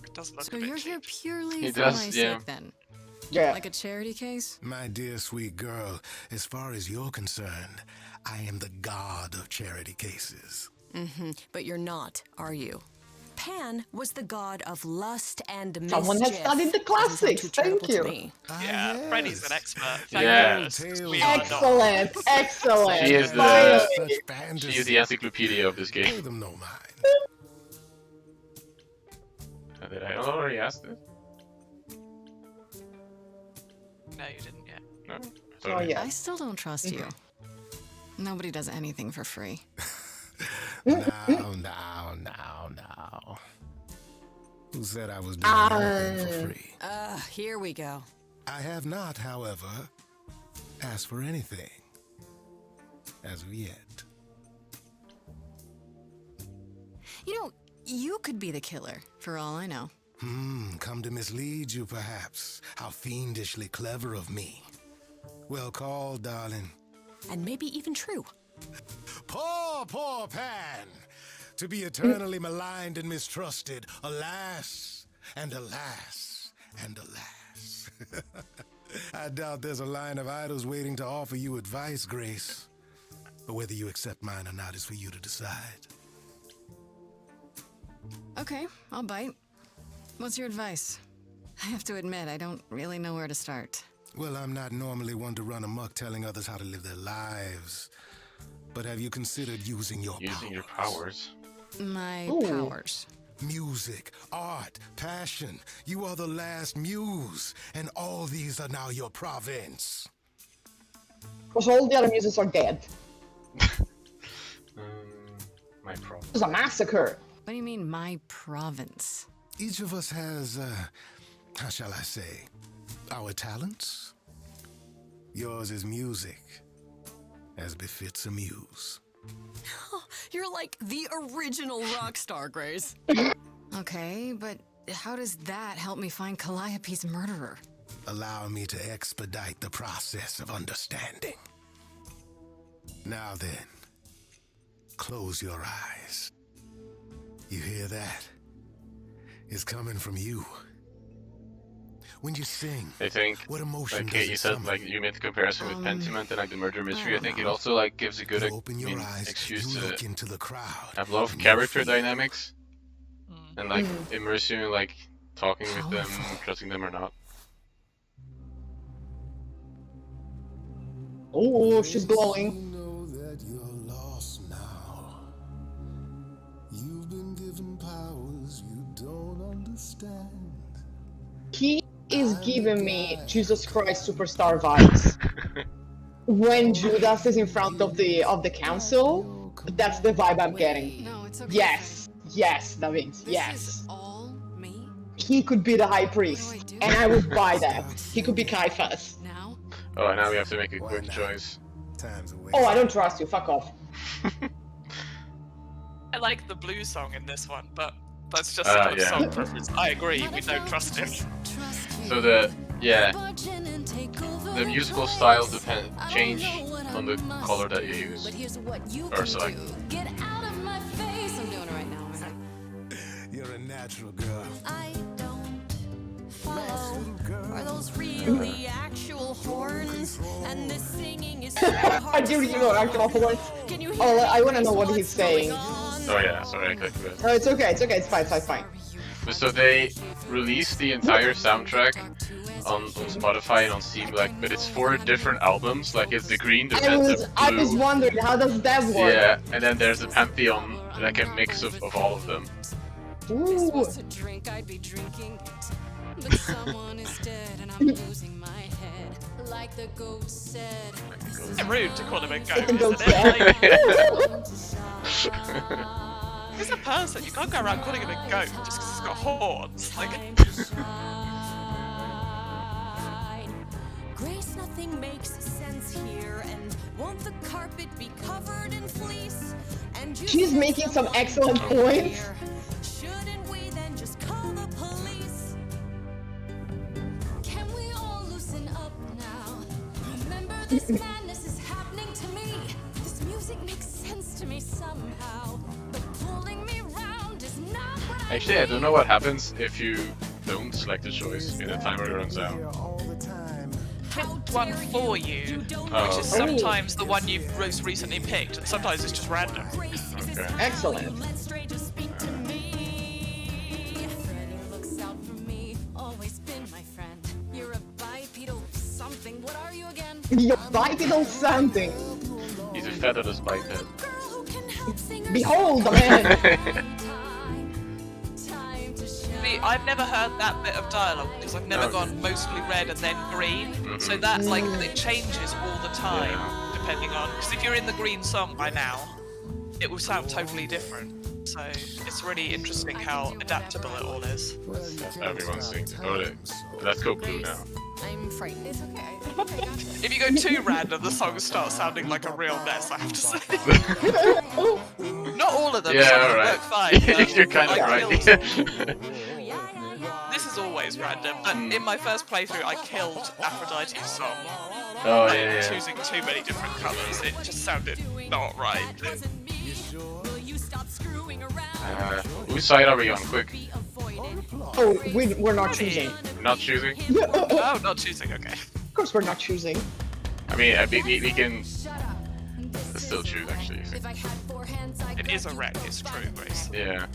It does look So a bit you're here cheap. purely He for does, my yeah. sake, then? Yeah. Like a charity case? My dear sweet girl, as far as you're concerned, I am the god of charity cases. But you're not, are you? Pan was the god of lust and mischief. Someone has studied the classics. Thank you. Yeah, Freddy's an expert. Yeah. Excellent, excellent. She is Finally. she is the encyclopedia of this game. Them no mind. Did I already ask this? No, you didn't yet. No. Oh, yeah. I still don't trust you. Nobody does anything for free. Now. Who said I was doing anything for free? Here we go. I have not, however, asked for anything. As of yet. You know, you could be the killer, for all I know. Come to mislead you, perhaps. How fiendishly clever of me. Well called, darling. And maybe even true. Poor Pan! To be eternally maligned and mistrusted. Alas, and alas, and alas. I doubt there's a line of idols waiting to offer you advice, Grace. But whether you accept mine or not is for you to decide. Okay, I'll bite. What's your advice? I have to admit, I don't really know where to start. Well, I'm not normally one to run amok telling others how to live their lives. But have you considered using your powers? My Ooh. powers. Music, art, passion. You are the last muse, and all these are now your province. Because all the other muses are dead. My problem. It was a massacre. What do you mean, my province? Each of us has, how shall I say, our talents. Yours is music, as befits a muse. You're like the original rock star, Grace. Okay, but how does that help me find Calliope's murderer? Allow me to expedite the process of understanding. Now then, close your eyes. You hear that? It's coming from you. When you sing, I think, what emotion like does you it said, summon? like you made the comparison with Pentiment and like the murder mystery. I think it also like gives a good Open your eyes, excuse you to look into the crowd. have a lot of and character you feel. dynamics and like immerse you in like talking with them, trusting them or not. Oh, she's glowing. You know that you're lost now. You've been given powers you don't understand. He is giving me Jesus Christ Superstar vibes. When Judas is in front of the council, that's the vibe I'm getting. No, it's okay. Yes, David, This yes. is all me He could be the high priest, and I would buy that. He could be Caiaphas. now. Oh, and now we have to make a quick choice. Time's away. Oh, I don't trust you. Fuck off. I like the blues song in this one, but that's just Yeah. a song preference. I agree, we don't trust him. So the musical style change on the color that you use. Or so like, Get out of my face. I'm doing it right now. You're a natural girl. I don't follow. Are those really actual horns? And this singing is so hard I do you know actual horns. Can you Oh, I want to know what he's saying. oh yeah, sorry, I clicked it. No, it's okay. It's fine. So they released the entire soundtrack on Spotify and on Steam, like, but it's 4 different albums. Like it's the green, the red, the I was blue. wondering how does that work? Yeah, and then there's a Pantheon, like a mix of all of them. Ooh. A drink I'd be drinking it, but someone is dead and I'm losing my head. Like the ghost said. It's rude to call him a goat, The goat isn't it? He's a person, you can't go around calling him a goat just because he's got horns. Like, Grace, nothing makes sense here, and won't the carpet be covered in fleece? And you She's said making some someone excellent out points. here. Shouldn't we then just call the police? Can we all loosen up now? Remember, this madness is happening to me. This music makes sense to me somehow, but pulling me round is not what I Actually, I don't know what happens if you don't select a choice and the timer runs out. pick one for you, which is sometimes the one you've most recently picked, and sometimes it's just random. Okay. Excellent. let strangers speak to me. Your bipedal sounding. He's a featherless biped. Behold the man! See, I've never heard that bit of dialogue because I've never gone mostly red and then green. So that, like, it changes all the time depending on. Because if you're in the green song by now, it will sound totally different. So it's really interesting how adaptable it all is. Everyone's singing. Oh, let's go blue now. I'm frightened. It's okay. If you go too random, the songs start sounding like a real mess, I have to say. Not all of them, some of them work fine. You're kind of right. This is always random, but in my first playthrough, I killed Aphrodite's song. Oh, Like, choosing too many different colours, it just sounded not right. Whose side are we on? Quick. Oh, we're not choosing. Not choosing? Oh, not choosing, okay. Of course we're not choosing. I mean, we can still choose, actually. It is a wreck, it's true, Grace. Yeah.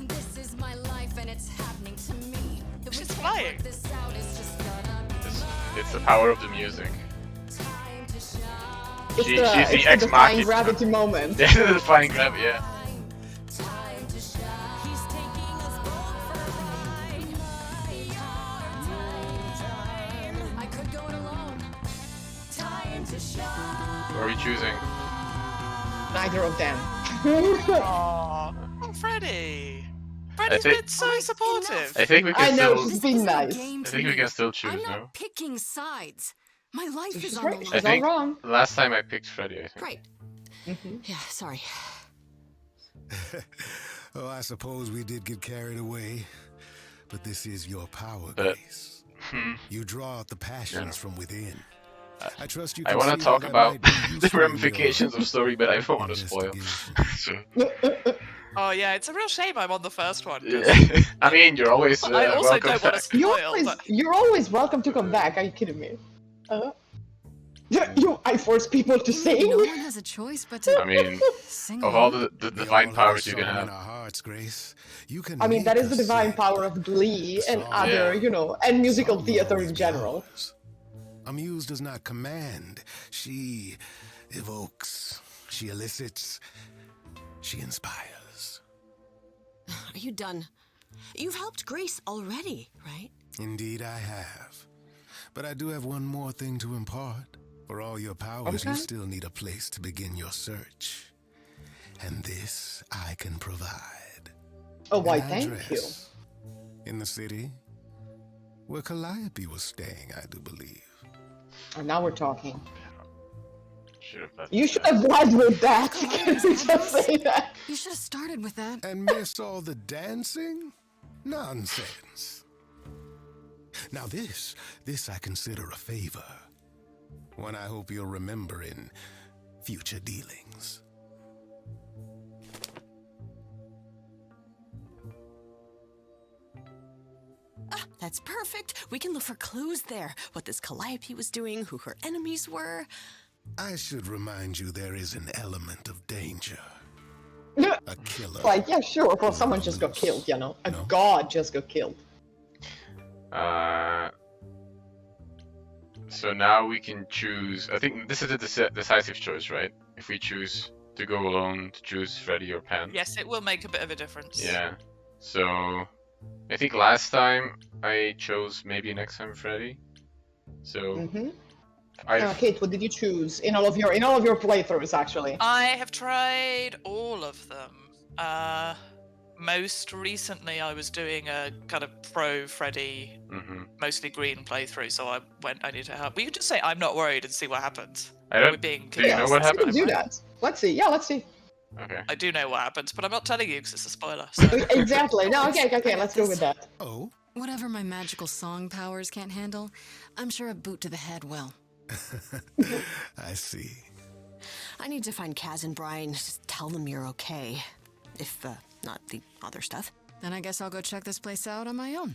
She's flying. It's the power of the music. It's She's the the ex defying machina. gravity moment. Yeah, the defying gravity, yeah. What are we choosing? Neither of them. Aww, Freddy. Freddy's been so supportive. I think we can I know, still. she's been nice. I think we can still choose, I'm no? not picking sides. My life is She's on right. the She's I line. think all wrong. last time I picked Freddy, I think. Right. Yeah, sorry. Oh, I suppose we did get carried away. But this is your power, But- Grace. You draw out the passions from within. I trust you. I can want see to how talk that about might be the useful in your ramifications of story, but I don't want to spoil. So, Oh yeah, it's a real shame I'm on the first one. 'Cause yeah. I mean, you're always I also welcome don't want back. to spoil, but You're always welcome to come back. Are you kidding me? I force people to No sing. one has a choice but to I mean, sing of all along. the We divine all powers you have can song in have. our hearts, Grace. You can I mean, that make is the us divine sing. power of Glee and Song. other, Yeah. and musical Song theater always in general. powers. A muse does not command. She evokes. She elicits. She inspires. Are you done? You've helped Grace already, right? Indeed, I have. But I do have one more thing to impart. For all your powers, you Okay. still need a place to begin your search. And this I can provide. Oh, why, An thank you. address in the city where Calliope was staying, I do believe. And now we're talking. Should've You should have led with that. Can we just say that? You should have started with that. And miss all the dancing? Nonsense. Now this I consider a favor. One I hope you'll remember in future dealings. That's perfect. We can look for clues there. What this Calliope was doing, who her enemies were. I should remind you there is an element of danger. A killer. Like, yeah, sure. Well, someone just got killed, you know. A god just got killed. So now we can choose. I think this is a decisive choice, right? If we choose to go alone, to choose Freddy or Pan. yes, it will make a bit of a difference. Yeah. So I think last time I chose maybe next time Freddy. So Mm-hmm. I Kate, what did you choose in all of your playthroughs? Actually, I have tried all of them. Most recently, I was doing a kind of pro Freddy, mostly green playthrough, so I need to help. We could just say I'm not worried and see what happens. I don't. We're being Do you know what we can happened? do that. Let's see. Yeah, let's see. Okay. I do know what happens, but I'm not telling you because it's a spoiler. So. Exactly. No, okay. Let's go with that. Oh, Whatever my magical song powers can't handle, I'm sure a boot to the head will. I see. I need to find Kaz and Brian. Just tell them you're okay. If, not the other stuff. Then I guess I'll go check this place out on my own.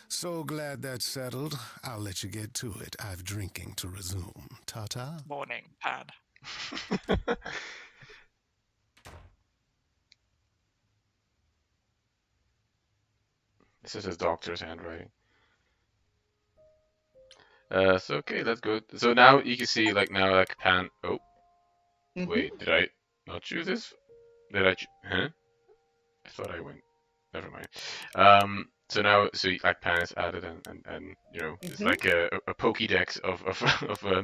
So glad that's settled. I'll let you get to it. I've drinking to resume. Ta-ta. Morning, Pan. This is his doctor's handwriting. So okay, that's good. So now you can see like now like Pan. Oh, wait, did I not choose this? Did I? Huh? I thought I went. Never mind. So now like Pan is added and you know it's like a Pokédex of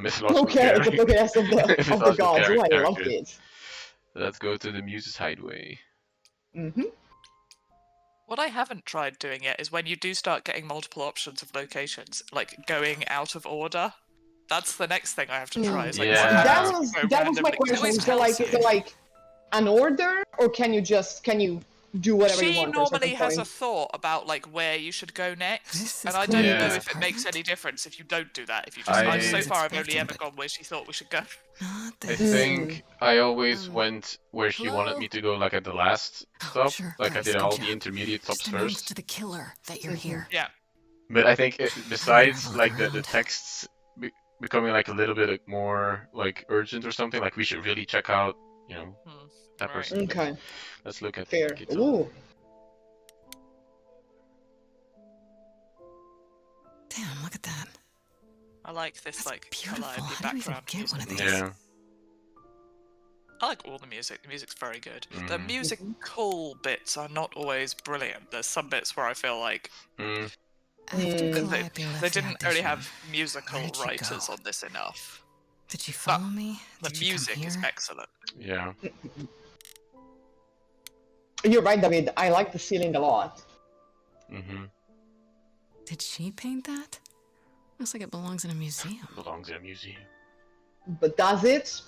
mythological Okay, the Pokédex of the mythological gods. Oh, I love characters. it. Let's go to the Muse's Hideaway. What I haven't tried doing yet is when you do start getting multiple options of locations, like going out of order. That's the next thing I have to try. Is like That was my question. So like, is it like an order, or can you do whatever you want? She normally has a thought about like where you should go next, and I don't know if it makes any difference if you don't do that. If you just, so far I've only ever gone where she thought we should go. I think I always went where she wanted me to go, like at the last stop. Like I did all the intermediate stops first. To the killer that you're here. Yeah. But I think besides like the texts becoming like a little bit more like urgent or something, like we should really check out, you know, that person. Okay. Let's look at Fair. Ooh. Damn, look at that. I like this like calliope background. Get one of these. Yeah. I like all the music. The music's very good. The musical bits are not always brilliant. There's some bits where I feel like they didn't really have musical writers on this enough. Did you follow me? The music is excellent. Yeah. You're right, David. I like the ceiling a lot. Did she paint that? Looks like it belongs in a museum. Belongs in a museum. But does it?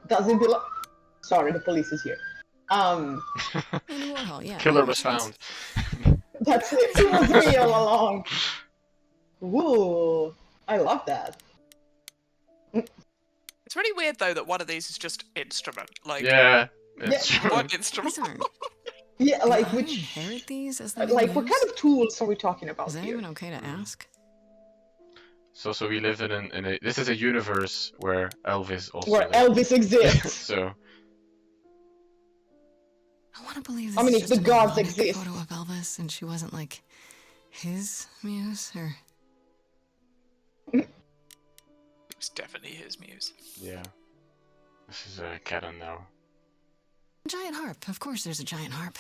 Does it belong? Sorry, the police is here. Andy Warhol, yeah. Killer was found. That's it. It was me all along. Woo! I love that. It's really weird though that one of these is just instrument. Like what instrument? Yeah, like Did I which? inherit these as the Like what kind of tools are we talking about Is that here? even okay to ask? So we live in a this is a universe where Elvis also Where lives. Elvis exists. So I want to believe this I mean, is if just the an gods ironic exist. photo of Elvis and she wasn't like his muse, or It was definitely his muse. yeah, this is a cat on now. giant harp. Of course, there's a giant harp.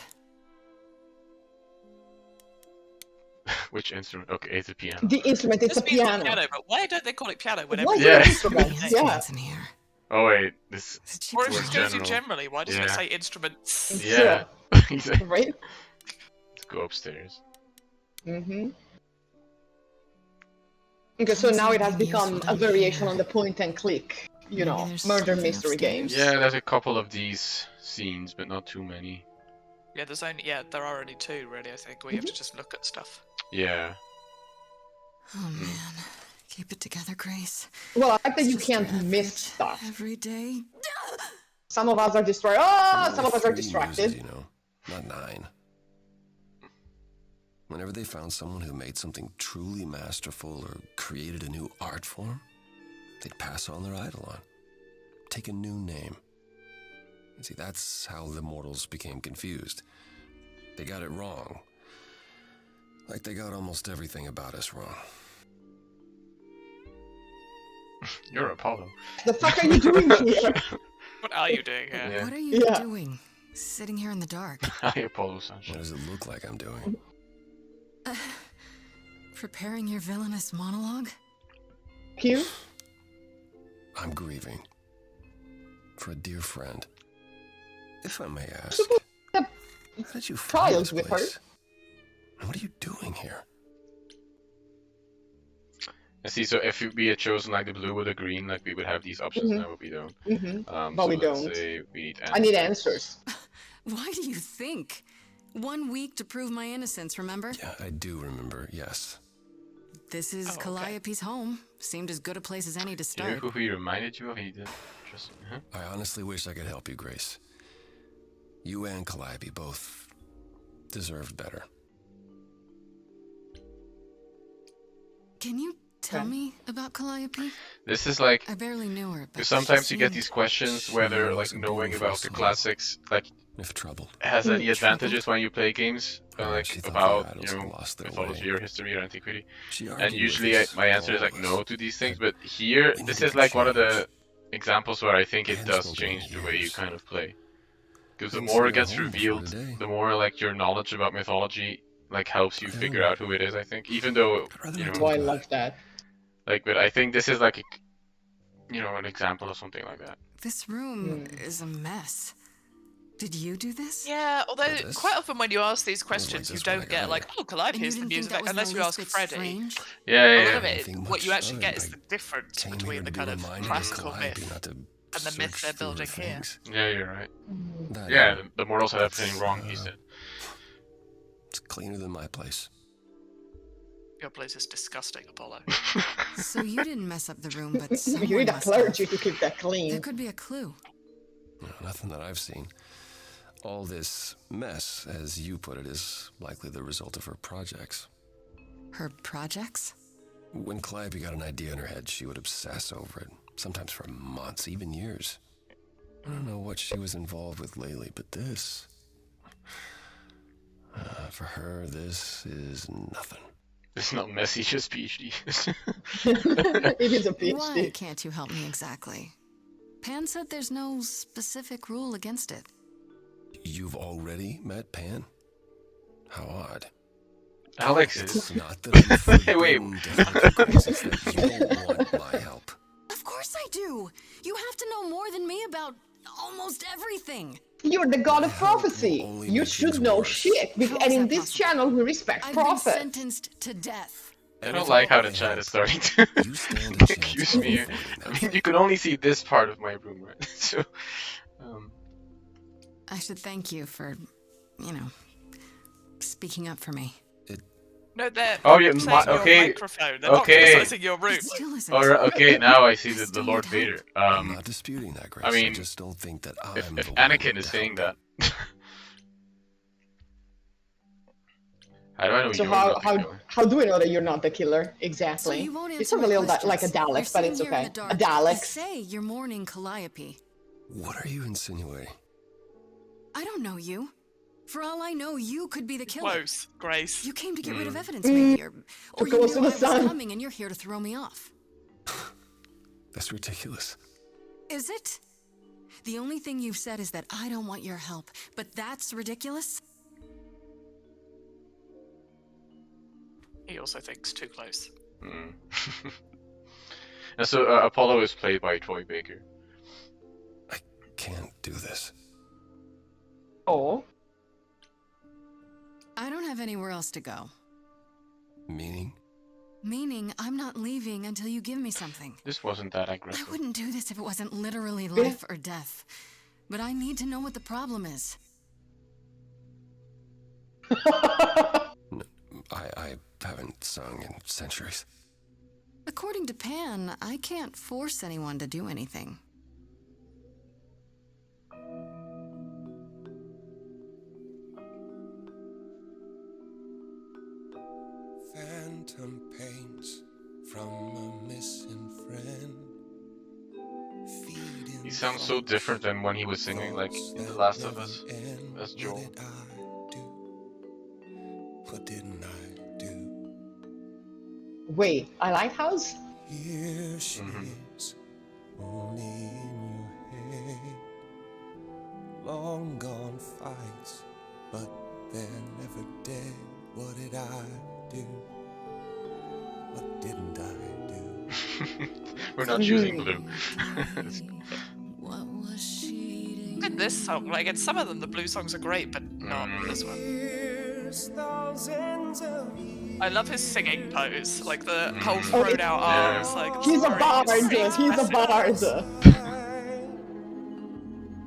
Which instrument? Okay, it's a piano. The instrument is a This means piano. but why don't they call it piano when Why everything is it an Yeah. instrument? Yeah. In here. Oh wait, this. Or if was it's goes to general. generally, why doesn't it Yeah. say instruments? Yeah. Exactly. Right? Let's go upstairs. Mm-hmm. Okay, so now it has become a variation on the point and click, you know, murder mystery games. Yeah, there's a couple of these scenes, but not too many. Yeah, there are only two really, I think, where you have to just look at stuff. Yeah. Oh man, keep it together, Grace. Well, I like that you can't miss stuff. Every day. Some of us are distracted. Oh, some of us are 3 distracted. muses, you know, not 9. Whenever they found someone who made something truly masterful or created a new art form, they'd pass on their eidolon, take a new name. You see, that's how the mortals became confused. They got it wrong. Like they got almost everything about us wrong. You're Apollo. The fuck are you doing here? What are you doing here? Yeah. What are you doing? Sitting here in the dark. Hi, Apollo Sunshine. What does it look like I'm doing? Preparing your villainous monologue? Q? I'm grieving. For a dear friend. If I may ask, how did you find Trials this with her. place? And what are you doing here? I see, so if we had chosen like the blue or the green, like we would have these options now, but we don't. But so we let's don't. say we need I need answers. Why do you think? 1 week to prove my innocence, remember? Yeah, I do remember, yes. This is Calliope's home. Seemed as good a place as any to Do you start. remember who he reminded you of? He did. Just, I honestly wish I could help you, Grace. You and Calliope both deserved better. Can you tell me about Calliope? This is like I barely knew her, but because sometimes she you get seemed- these questions whether like knowing about the classics, like if troubled. has any advantages when you play games like She thought the about idols had lost their mythology way. or history or antiquity? She And argued usually with us, my answer is all like of no us. to these things, but here We this needed is to like one of the change. examples where I think it Pan's does been change the way you years. kind of play. Because the Didn't more see it her gets home before revealed, today. the more like your knowledge about mythology like helps you I figure don't out who it is. I think, even though I'd rather you not know, Oh, talk I about love it. that. like, but I think this is like a, you know, an example of something like that. This room is a mess. Did you do this? Yeah, although this? quite often when you ask these like questions, you this when I don't got get here. like, oh, And Calliope you is the didn't think music, that was unless the you least ask bit Freddie. strange? Yeah, A yeah, lot yeah. of I it, think what much you actually of get it. is I the difference came between here the to be kind of reminded of classical Calliope, myth not to and the myth search they're through her building here. things. Yeah, you're right. That, Yeah, the mortals had everything wrong, he uh, said. It's cleaner than my place. Your place is disgusting, Apollo. So you didn't mess up the room, but someone You need a must clergy have. to keep that There clean. could be a clue. You know, nothing that I've seen. All this mess, as you put it, is likely the result of her projects. Her projects? When Calliope got an idea in her head, she would obsess over it, sometimes for months, even years. I don't know what she was involved with lately, but this... for her, this is nothing. It's not messy, just PhD. It is a Why PhD. can't you help me exactly? Pan said there's no specific rule against it. You've already met Pan? How odd. Alex It's is. not that I'm Hey, wait. forbidden death, Grace, it's that you don't want my help. Of course I do. You have to know more than me about almost everything. You're the god of prophecy. only You make should things know worse. shit. How is And in that this possible? channel, we respect I've been prophets. sentenced to death. I don't like how the chat is starting to You stand a chance accuse of me here. avoiding I that mean, you could only see this part of my room, right? So, I should thank you for, speaking up for me. No, they're Oh, yeah, saying your okay, microphone. They're not okay. criticizing your room. It still isn't. Alright, okay, now I see the Still Lord need help. Vader. I'm not disputing that, Grace. I mean, just don't think that if I'm the one Anakin is to saying help. that, how do I know So you're not the how killer? how do we know that you're not the killer? So Exactly. you won't You answer sound a my little questions. like a You're Dalek, but sitting it's here in okay. the dark. A You Dalek. say you're mourning Calliope. What are you insinuating? I don't know you. For all I know, you could be the killer. Close, Grace. You came to get rid of evidence, Mm. maybe, or you close to knew I the was sun. coming and you're here to throw me off. That's ridiculous. Is it? The only thing you've said is that I don't want your help, but that's ridiculous? He also thinks too close. Mm. And so Apollo is played by Troy Baker. I can't do this. Oh. I don't have anywhere else to go. Meaning? Meaning, I'm not leaving until you give me something. This wasn't that I aggressive. wouldn't do this if it wasn't literally life or death. But I need to know what the problem is. I haven't sung in centuries. According to Pan, I can't force anyone to do anything. Phantom pains from a missing friend. He sounds so different than when he was singing, like in The Last of Us, as Joel. What didn't I do? Wait, a lighthouse? Here she is, only in your head. Long gone fights, but they're never dead. What did I do? What didn't I do? We're not choosing blue. Look at this song. Like, in some of them, the blue songs are great, but not this one. I love his singing pose, like the whole thrown out arms. Like, it's He's a very- bard. it's very He's a expressive. bard.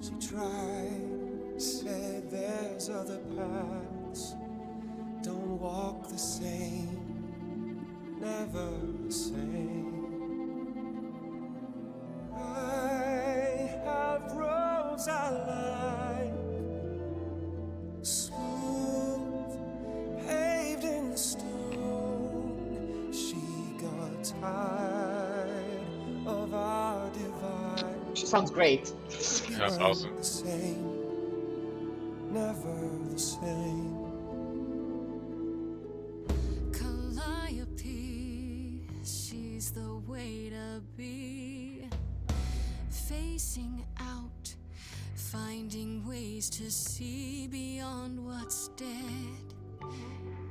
She tried, said there's other paths. Don't walk the same, never the same. I have roads I like, smooth, paved in stone. She got tired of our divide. She sounds great. That's awesome. The same. never the same. Calliope, she's the way to be. Facing out, finding ways to see beyond what's dead.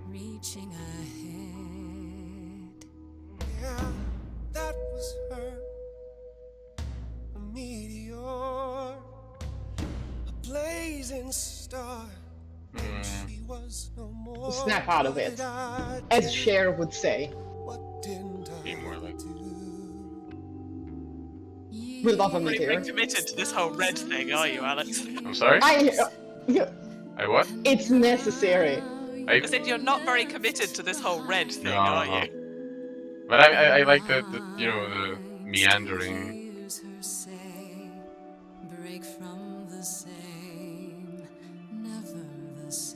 Reaching ahead. Yeah, that was her. A meteor, a blazing star. She was no more. Snap out of it, as Cher would say. Be more like. We love a Pretty meteor. committed to this whole red thing, are you, Alex? I'm sorry? I what? It's necessary. I said you're not very committed to this whole red thing, are you? But I like the meandering. Break from the same, never the same.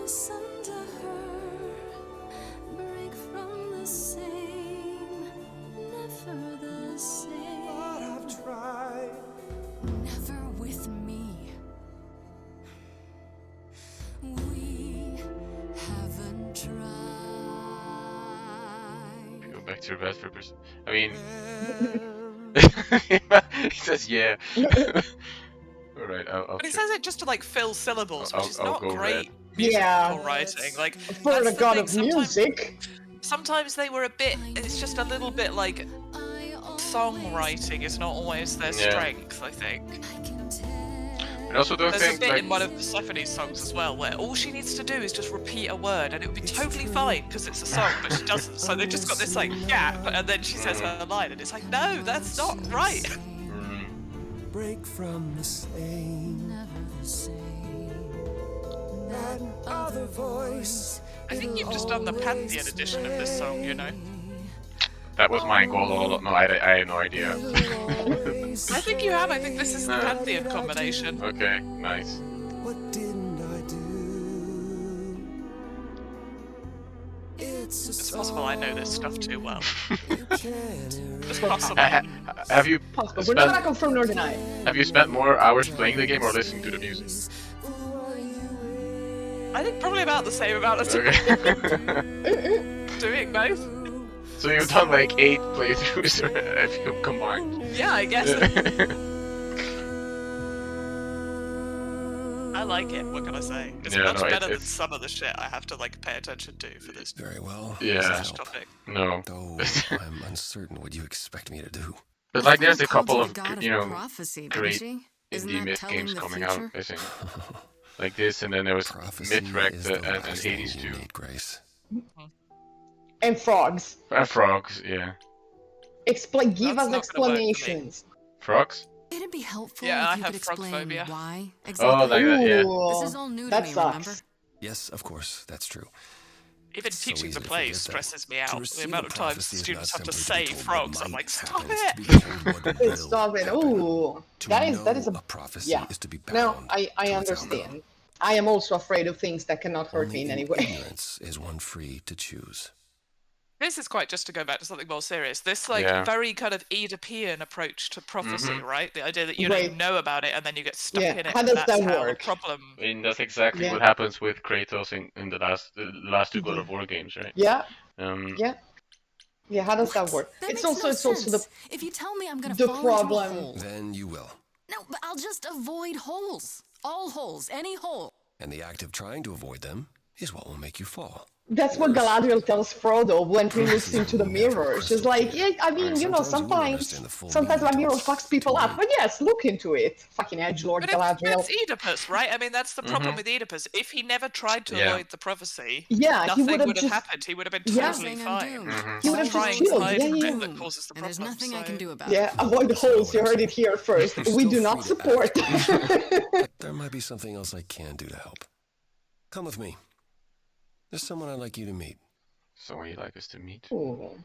Listen to her, break from the same, never the same. But I've tried. Never with me. We haven't tried. Go back to your best purpose. I mean, he says yeah. All right, I'll But he says it just to like fill syllables, which is I'll not go great red. musical Yeah. writing. Like For that's the the god thing, of sometimes- music. Sometimes they were a bit. It's just a little bit like songwriting is not always their Yeah. strength. I think. I also don't There's a think bit like in one of Persephone's songs as well where all she needs to do is just repeat a word and it would be totally fine because it's a song, but she doesn't. So they've just got this like gap, and then she says her line, and it's like, no, that's not right. Break from the same. That other voice. I think you've just done the Pantheon edition of this song, you know. that was my goal all along. No, I have no idea. I think you have. I think this is the Pantheon combination. Okay, nice. What didn't I do? It's possible I know this stuff too well. It's Uh, possible. have you Possible. We're not gonna confirm nor deny. have you spent more hours playing the game or listening to the music? I think probably about the same amount of time. Okay. Doing both. So you've done like 8 playthroughs if you combined. Yeah, I guess. I like it. What can I say? It's Yeah, much no, better than it's- some of the shit I have to like pay attention to for this. Very well. Yeah. Such topic. No. Though I'm uncertain what you expect me to do. But like there's a Called couple you of the god you know prophecy, didn't great she? Isn't indie that myth telling games the coming future? out, I think. Like this, and then there was Prophecy Mythwreck is the and last Hades thing you 2. need, Grace. And frogs. And frogs, yeah. Explain. Give That's us not gonna work for me. explanations. Frogs? It'd be helpful Yeah, I if you have could frog explain phobia. why Oh, exactly. like that, yeah. This is all new that to me, sucks. remember? Yes, of course, that's true. Even So teaching easy the to play forget that. stresses me To out. The receive amount a of times prophecy is students not have to simply say be told frogs. what I'm might like, stop happen, it's to it! be told what will Stop it. happen. Ooh. To That is know a a prophecy yeah. is to be No, bound I to its understand. I am also afraid of things that cannot hurt Only me in in any way. ignorance is one free to choose. This is quite, just to go back to something more serious, this like Yeah. very kind of Oedipean approach to prophecy, Mhm. right? The idea that you Right. know about it and then you get stuck Yeah, in it. how and does that's that how work? the problem. I mean, that's exactly Yeah. what happens with Kratos in the last two God of War games, right? Yeah, Yeah. yeah. How does that work? That It's makes also no it's also the sense. If you tell me I'm gonna the fall problem- into a hole. Then you will. No, but I'll just avoid holes. All holes, any hole. And the act of trying to avoid them is what will make you fall. that's what Galadriel tells Frodo when he looks into the mirror. She's like, yeah, I mean, you know, sometimes my mirror fucks people up. But yes, look into it. Fucking edgelord But Galadriel. that's Oedipus, right? I mean, that's the problem with Oedipus. If he never tried to Yeah. avoid the prophecy, Yeah, he nothing would have would have just happened. He would have been Yeah. totally Saying I'm fine. doomed. He would have It's trying just to chilled. hide Yeah, the yeah. bit that causes the And problem. there's nothing I can do about Yeah, it. avoid the holes. You heard it here first. You're We still do not free to support. But there might be something else I can do to help. Come with me. There's someone I'd like you to meet. Someone you'd like us to meet. Ooh.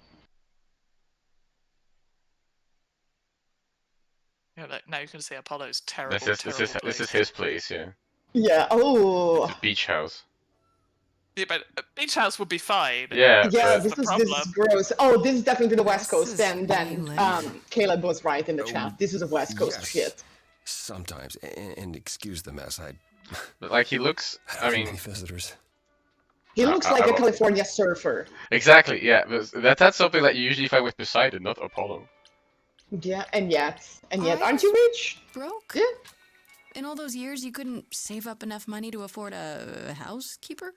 Yeah, like, now you can see Apollo's terrible, This is terrible this is place. his place, yeah. Yeah. Oh. The beach house. Yeah, but Beach House would be fine. Yeah, Yeah, but... this is gross. Oh, this is definitely the West Coast. Then Caleb was right in the chat. This is a West Coast yes. shit. Sometimes, and excuse the mess. But, like, he looks. I mean, many visitors. He looks like a California surfer. Exactly. Yeah, that's something that you usually find with Poseidon, not Apollo. Yeah, and yet, aren't you rich? Broke? Yeah. In all those years, you couldn't save up enough money to afford a housekeeper?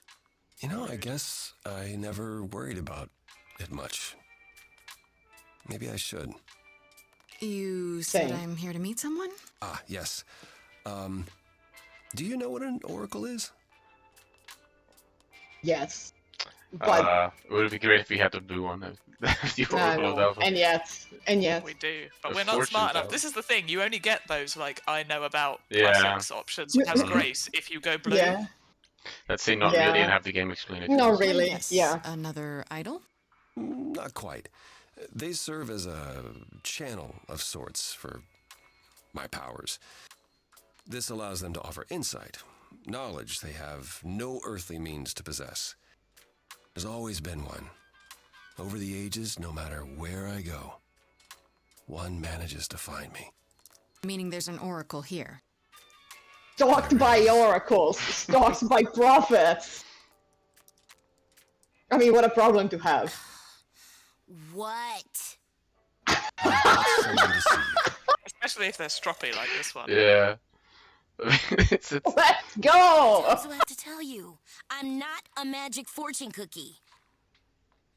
You know, I guess I never worried about it much. Maybe I should. You said I'm here to meet someone? Ah, yes. Do you know what an oracle is? Yes. But it would be great if we had the blue one. The Oracle of Delphi. and yet. We do, but A we're not fortune smart enough. teller. This is the thing. You only get those like I know about Yeah. classics options as Grace if you go blue. Yeah. Let's say not really and have the game explain it. Not really. Yeah. Another idol? Not quite. They serve as a channel of sorts for my powers. This allows them to offer insight, knowledge they have no earthly means to possess. There's always been one. Over the ages, no matter where I go, one manages to find me. Meaning there's an oracle here. Stalked by oracles, stalked by prophets. I mean, what a problem to have. What? Especially if they're stroppy like this one. Yeah. Let's go! I also have to tell you, I'm not a magic fortune cookie.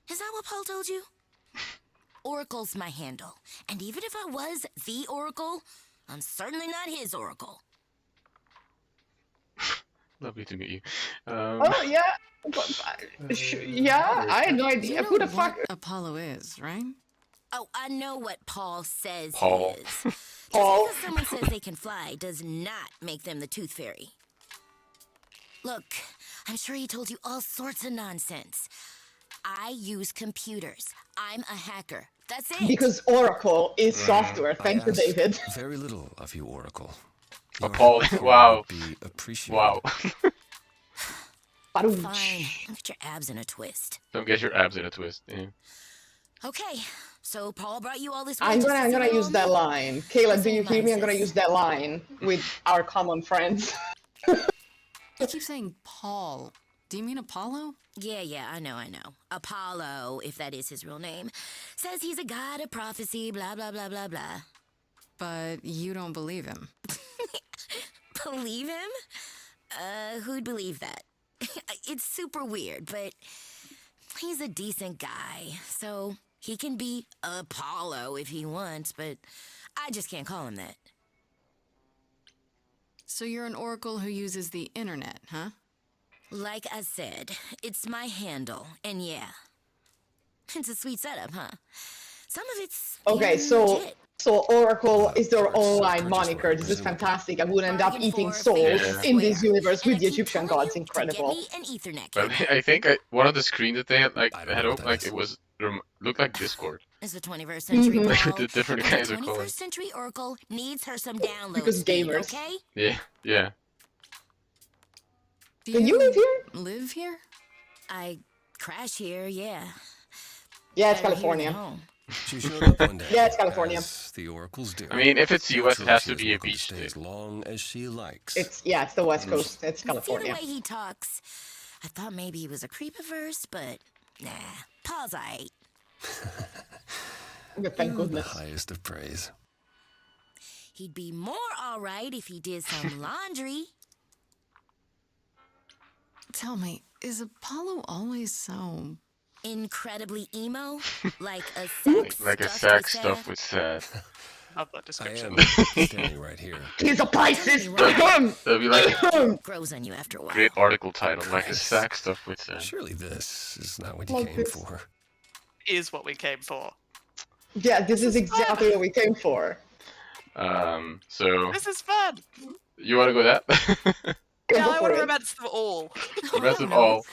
Is that what Paul told you? Oracle's my handle. And even if I was the Oracle, I'm certainly not his Oracle. Lovely to meet you. Oh, yeah. Yeah, I had no idea. Who the fuck? Apollo is, right? Oh, I know what Paul says Paul. he is. Just Paul. because someone says they can fly does not make them the Tooth Fairy. Look, I'm sure he told you all sorts of nonsense. I use computers. I'm a hacker. That's it. Because Oracle is software. Thank you, David. Very little of you, Oracle. Paul. Wow. Be appreciated. Wow. Fine. Don't get your abs in a twist. Don't get your abs in a twist. Yeah. Okay, so Paul brought you all this. I'm gonna use that line. Caleb, do you hear me? I'm gonna use that line with our common friends. You keep saying Paul. Do you mean Apollo? Yeah, I know. Apollo, if that is his real name, says he's a god of prophecy, blah, blah, blah, blah, blah. But you don't believe him. Believe him? Who'd believe that? It's super weird, but he's a decent guy, so he can be Apollo if he wants, but I just can't call him that. So you're an oracle who uses the internet, huh? Like I said, it's my handle, and yeah. It's a sweet setup, huh? Some of it's Okay, so Oracle is their online moniker. This is fantastic. I would end up eating souls in this universe with the Egyptian gods. Incredible. But I think one of the screens that they had had open, it was looked like Discord. It's the 21st century. Like with the different kinds of 21st colors. century Oracle needs her some downloads. Because gamers. Okay? Yeah. Can you live here? Live here? I crash here, yeah. Yeah, it's Better here than California. home. She showed up one day. Yeah, it's California. As the oracles do. I mean, if it's US, it has to be a She beach stay day. as long as she likes. It's the West Coast. It's See the California. way he talks. I thought maybe he was a creepiverse, but nah. Paul's aight. Thank The goodness. highest of praise. He'd be more alright if he did some laundry. Tell me, is Apollo always so... Incredibly emo? Like a sex Like a stuffed sack with stuff sad? with sad. Love that I description. am standing right here. He's a Pisces. That'd be like Grows on you after a while. great article title, like a sack stuff with sad. Surely this is not what you Like came this. for. Is what we came for. Yeah, this is exactly what we came for. So This is fun. you want to go that? Yeah, Go I for want to it. romance them all. The rest of no. all.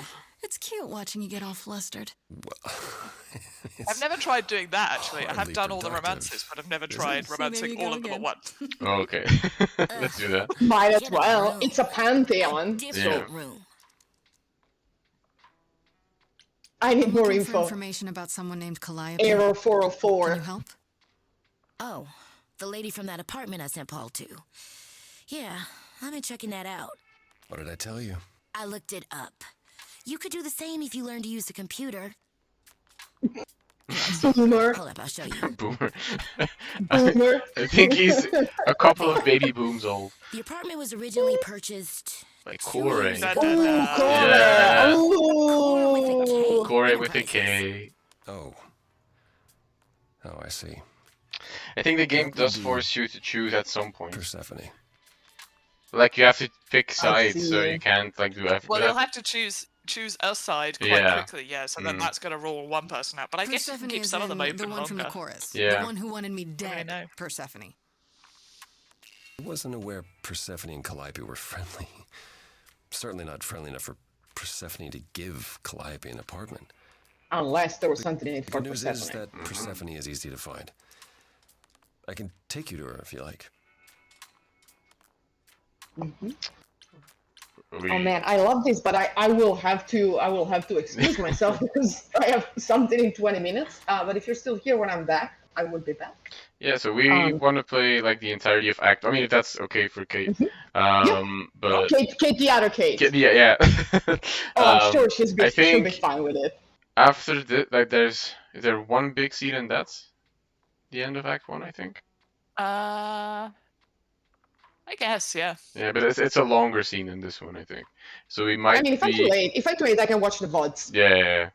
It's cute watching you get all flustered. I've never tried doing that actually. I have hardly done all the productive, romances, but I've never isn't tried it? See, there romancing you go all of them at again. once. Oh, okay. Let's do that. Might as Get a well. room. It's a pantheon. Different Yeah. room. I need I'm more looking for info. information about someone named Calliope. Error Can 404. you help? Oh, the lady from that apartment I sent Paul to. Yeah, I've been checking that out. What did I tell you? I looked it up. You could do the same if you learned to use the computer. Boomer. Hold up, I'll show you. Boomer. Boomer. I think he's a couple of baby booms old. The apartment was originally purchased... Like Corey. Ooh, Yeah. Ooh. Corey with a K. Oh. Oh, I see. I think the game does force you to choose at some point. Persephone. Like you have to pick I sides, so see. you can't like do everything. Well, you'll have to choose a side quite Yeah. quickly, yeah. So then that's gonna rule one person out. But I guess you can Persephone keep is some of them in open the one longer. from the chorus. Yeah. The one who wanted me know. dead. Persephone. I wasn't aware Persephone and Calliope were friendly. Certainly not friendly enough for Persephone to give Calliope an apartment. Unless there was something in it The for good news Persephone. is that Persephone is easy to find. I can take you to her if you like. Oh man, I love this, but I will have to excuse myself because I have something in 20 minutes. But if you're still here when I'm back, I will be back. Yeah, so we want to play like the entirety of Act. I mean, if that's okay for Kate. But Kate, the other Kate. yeah. Oh, I'm sure she'll I be think fine with it. after the like, is there one big scene and that's the end of Act 1, I think. I guess, yeah. Yeah, but it's a longer scene than this one, I think. So we might I mean, if I'm too late, I can watch the VODs. Yeah.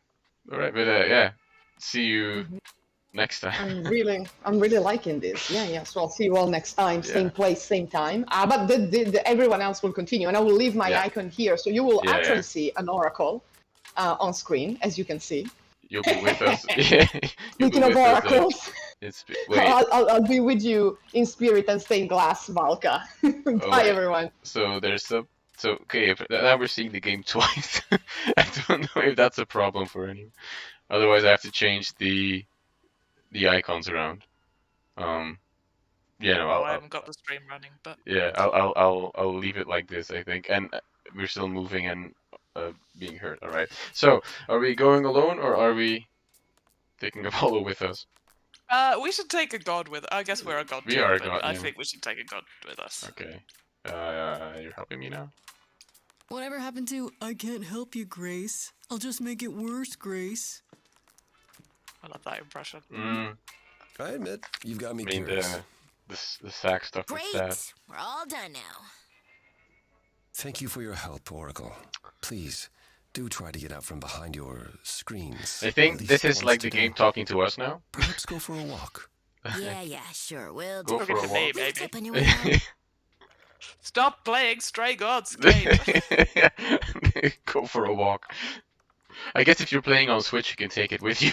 All right, but yeah. See you next time. I'm really liking this. Yeah. So I'll see you all next time, same place, same time. But everyone else will continue, and I will leave my icon here, so you will actually see an oracle on screen, as you can see. You'll be with us. Speaking of oracles, wait. I'll be with you in spirit and stained glass, Valka. Bye, everyone. So there's okay. Now we're seeing the game twice. I don't know if that's a problem for anyone. Otherwise, I have to change the icons around. Yeah, no, I haven't got the stream running, but yeah, I'll leave it like this, I think, and we're still moving and being heard. All right. So, are we going alone or are we taking Apollo with us? we should take a god with. I guess we're a god. We too, are a but god, I yeah. think we should take a god with us. Okay. You're helping me now. Whatever happened to I can't help you, Grace? I'll just make it worse, Grace. I love that impression. I admit, you've got me I mean, curious. the sack stuff Great! is sad. We're all done now. Thank you for your help, Oracle. Please, do try to get out from behind your screens. I think at this least is like once the today. game talking to us now. Perhaps go for a walk. Yeah, sure. We'll Go do for a it. walk. Wake up on your way out. Stop playing Stray Gods, Kate. Go for a walk. I guess if you're playing on Switch, you can take it with you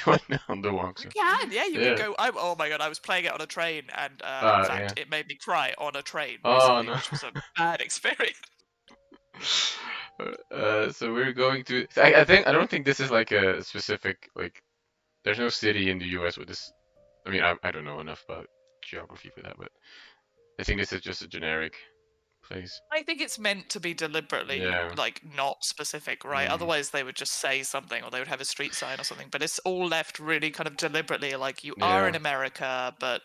on the walk. So. Yeah, you can go. Oh my god, I was playing it on a train, and in fact, it made me cry on a train. Oh, recently, no. Which was a bad experience. So we're going to. I don't think this is like a specific like. There's no city in the U.S. with this. I mean, I don't know enough about geography for that, but I think this is just a generic place. I think it's meant to be deliberately like not specific, right? Otherwise, they would just say something, or they would have a street sign or something. But it's all left really kind of deliberately, like you are in America, but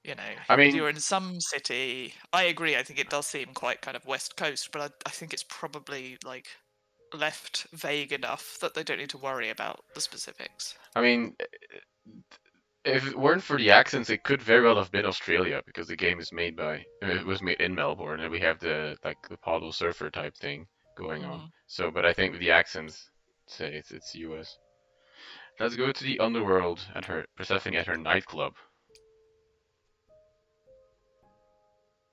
you know, I mean, you're in some city. I agree. I think it does seem quite kind of West Coast, but I think it's probably like left vague enough that they don't need to worry about the specifics. I mean, if it weren't for the accents, it could very well have been Australia because the game is made by. It was made in Melbourne, and we have the Palo Surfer type thing going on. So, but I think with the accents, say it's US. Let's go to the underworld at Persephone at her nightclub.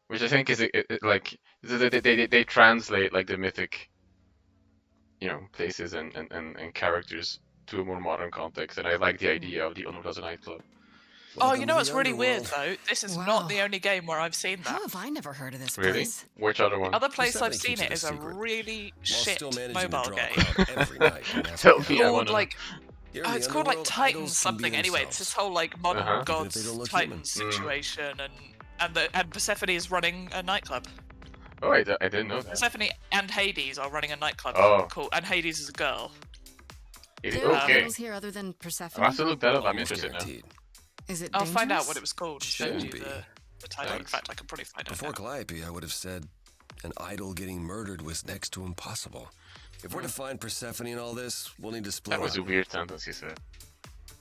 Which I think is like they translate like the mythic, places and characters to a more modern context, and I like the idea of the underworld as a nightclub. Oh, you know what's really weird though? This is not the only game where I've seen that. How have I never heard of this Really? place? Which other one? Other place I've seen it is a really shit mobile game. Tell me, I Called wanna. like it's called like Titans something. Anyway, it's this whole like modern gods Titans situation, and Persephone is running a nightclub. Oh, I didn't know that. Persephone and Hades are running a nightclub. Oh. Cool. And Hades is a girl. There are Okay. idols here other than Persephone? I'll have to look that up. I'm interested now. Is it I'll find out dangerous? what it was called. Shouldn't Send you be. the title. In fact, I could probably find it. Before Calliope, I would have said an idol getting murdered was next to impossible. If we're to find Persephone in all this, we'll need to split That was a up. weird sentence he said.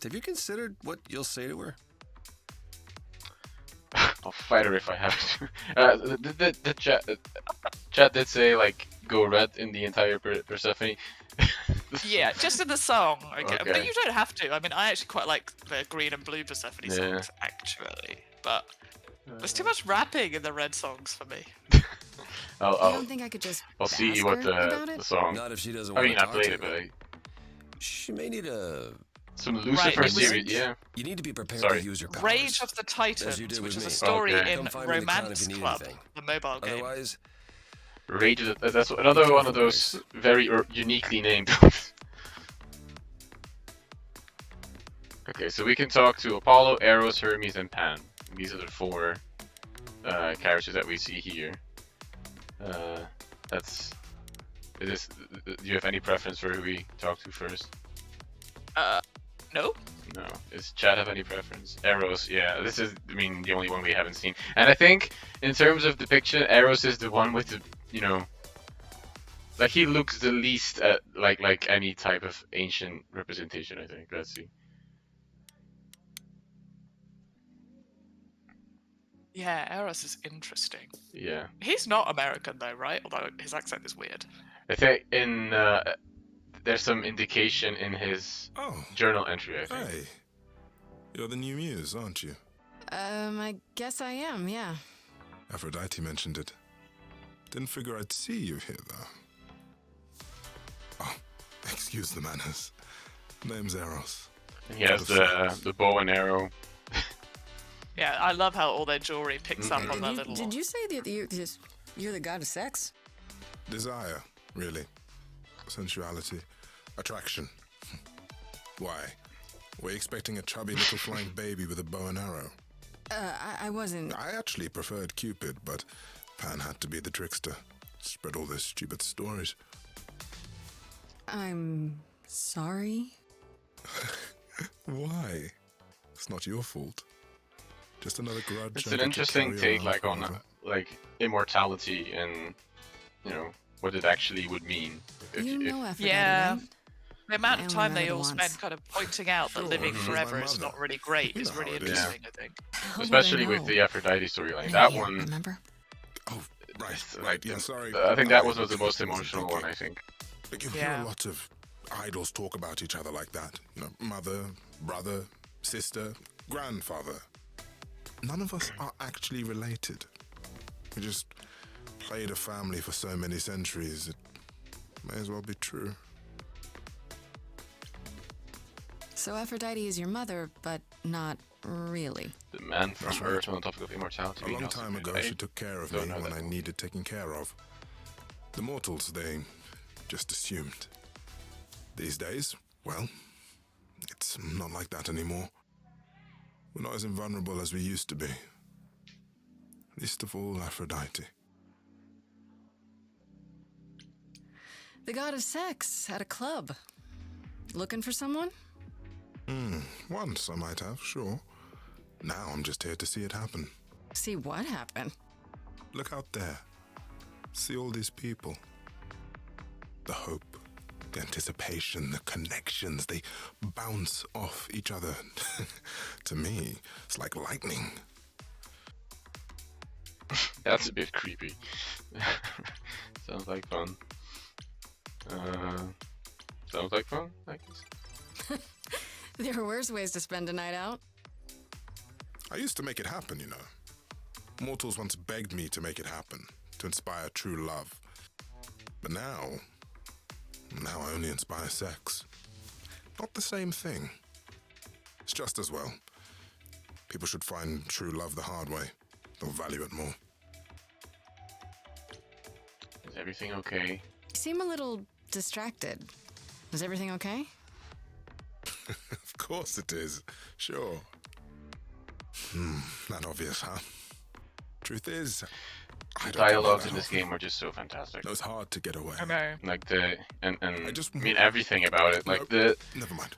Have you considered what you'll say to her? I'll fight her if I have to. The chat did say like go red in the entire Persephone. Yeah, just in the song. Okay. Okay. But you don't have to. I mean, I actually quite like the green and blue Persephone Yeah. songs, actually. But there's too much rapping in the red songs for me. You I'll don't think I could just I'll see ask what her about the it? song. Not if she doesn't I want mean, to I talk played to it, but you. She may need a... some Lucifer it was- series, yeah. You need to be prepared Sorry. to use your powers. Rage of the As Titans, you did which with is a me. story Okay. in Come find me in the town Romance if you need Club, anything. the mobile game. Otherwise, Rage of the, that's another one of those very uniquely named. Okay, so we can talk to Apollo, Eros, Hermes, and Pan. These are the 4 characters that we see here. That's. Do you have any preference for who we talk to first? No. No. Does Chad have any preference? Eros, yeah. This is, I mean, the only one we haven't seen. And I think, in terms of depiction, Eros is the one with the, you know, like he looks the least at like any type of ancient representation. I think. Let's see. Yeah, Eros is interesting. Yeah. He's not American though, right? Although his accent is weird. I think in there's some indication in his journal entry. I think. Hey, you're the new muse, aren't you? I guess I am, yeah. Aphrodite mentioned it. Didn't figure I'd see you here, though. Oh, excuse the manners. Name's Eros. He has the bow and arrow. Yeah, I love how all their jewelry picks up on that little. Did you say that you're the god of sex? Desire, really. Sensuality. Attraction. Why? Were you expecting a chubby little flying baby with a bow and arrow? I wasn't. I actually preferred Cupid, but Pan had to be the trickster. Spread all those stupid stories. I'm sorry. Why? It's not your fault. Just another grudge. It's I an get to interesting carry take, around like on forever. like immortality and you know what it actually would mean. You know Aphrodite, Yeah. right? The amount I of only time met they her all once. spend kind of pointing out that living Mhm. forever My is mother. not really great You is know really how it is. interesting, I think. Especially with the Aphrodite storyline. That one, Remember? Oh, right, yeah, sorry. I think that one was the most emotional one. I think. Like you Yeah. hear a lot of idols talk about each other like that. You know, mother, brother, sister, grandfather. None of us are actually related. We just played a family for so many centuries. It may as well be true. So Aphrodite is your mother, but not really. The man from That's right. Earth on the topic of immortality. A long also time made ago, by- she took care of me don't know when that I one. needed taking care of. The mortals, they just assumed. These days, well, it's not like that anymore. We're not as invulnerable as we used to be. Least of all, Aphrodite. The god of sex at a club. Looking for someone? Once I might have, sure. Now I'm just here to see it happen. See what happened? Look out there. See all these people. The hope, the anticipation, the connections, they bounce off each other. To me, it's like lightning. That's a bit creepy. Sounds like fun. Sounds like fun, I guess. There are worse ways to spend a night out. I used to make it happen, you know. Mortals once begged me to make it happen, to inspire true love. But now I only inspire sex. Not the same thing. It's just as well. People should find true love the hard way. They'll value it more. Is everything okay? You seem a little distracted. Is everything okay? Of course it is. Sure. Not obvious, huh? Truth is, The dialogues in this game are just so fantastic. It was hard to get away. I know. Like I just mean everything about it. Like Never mind.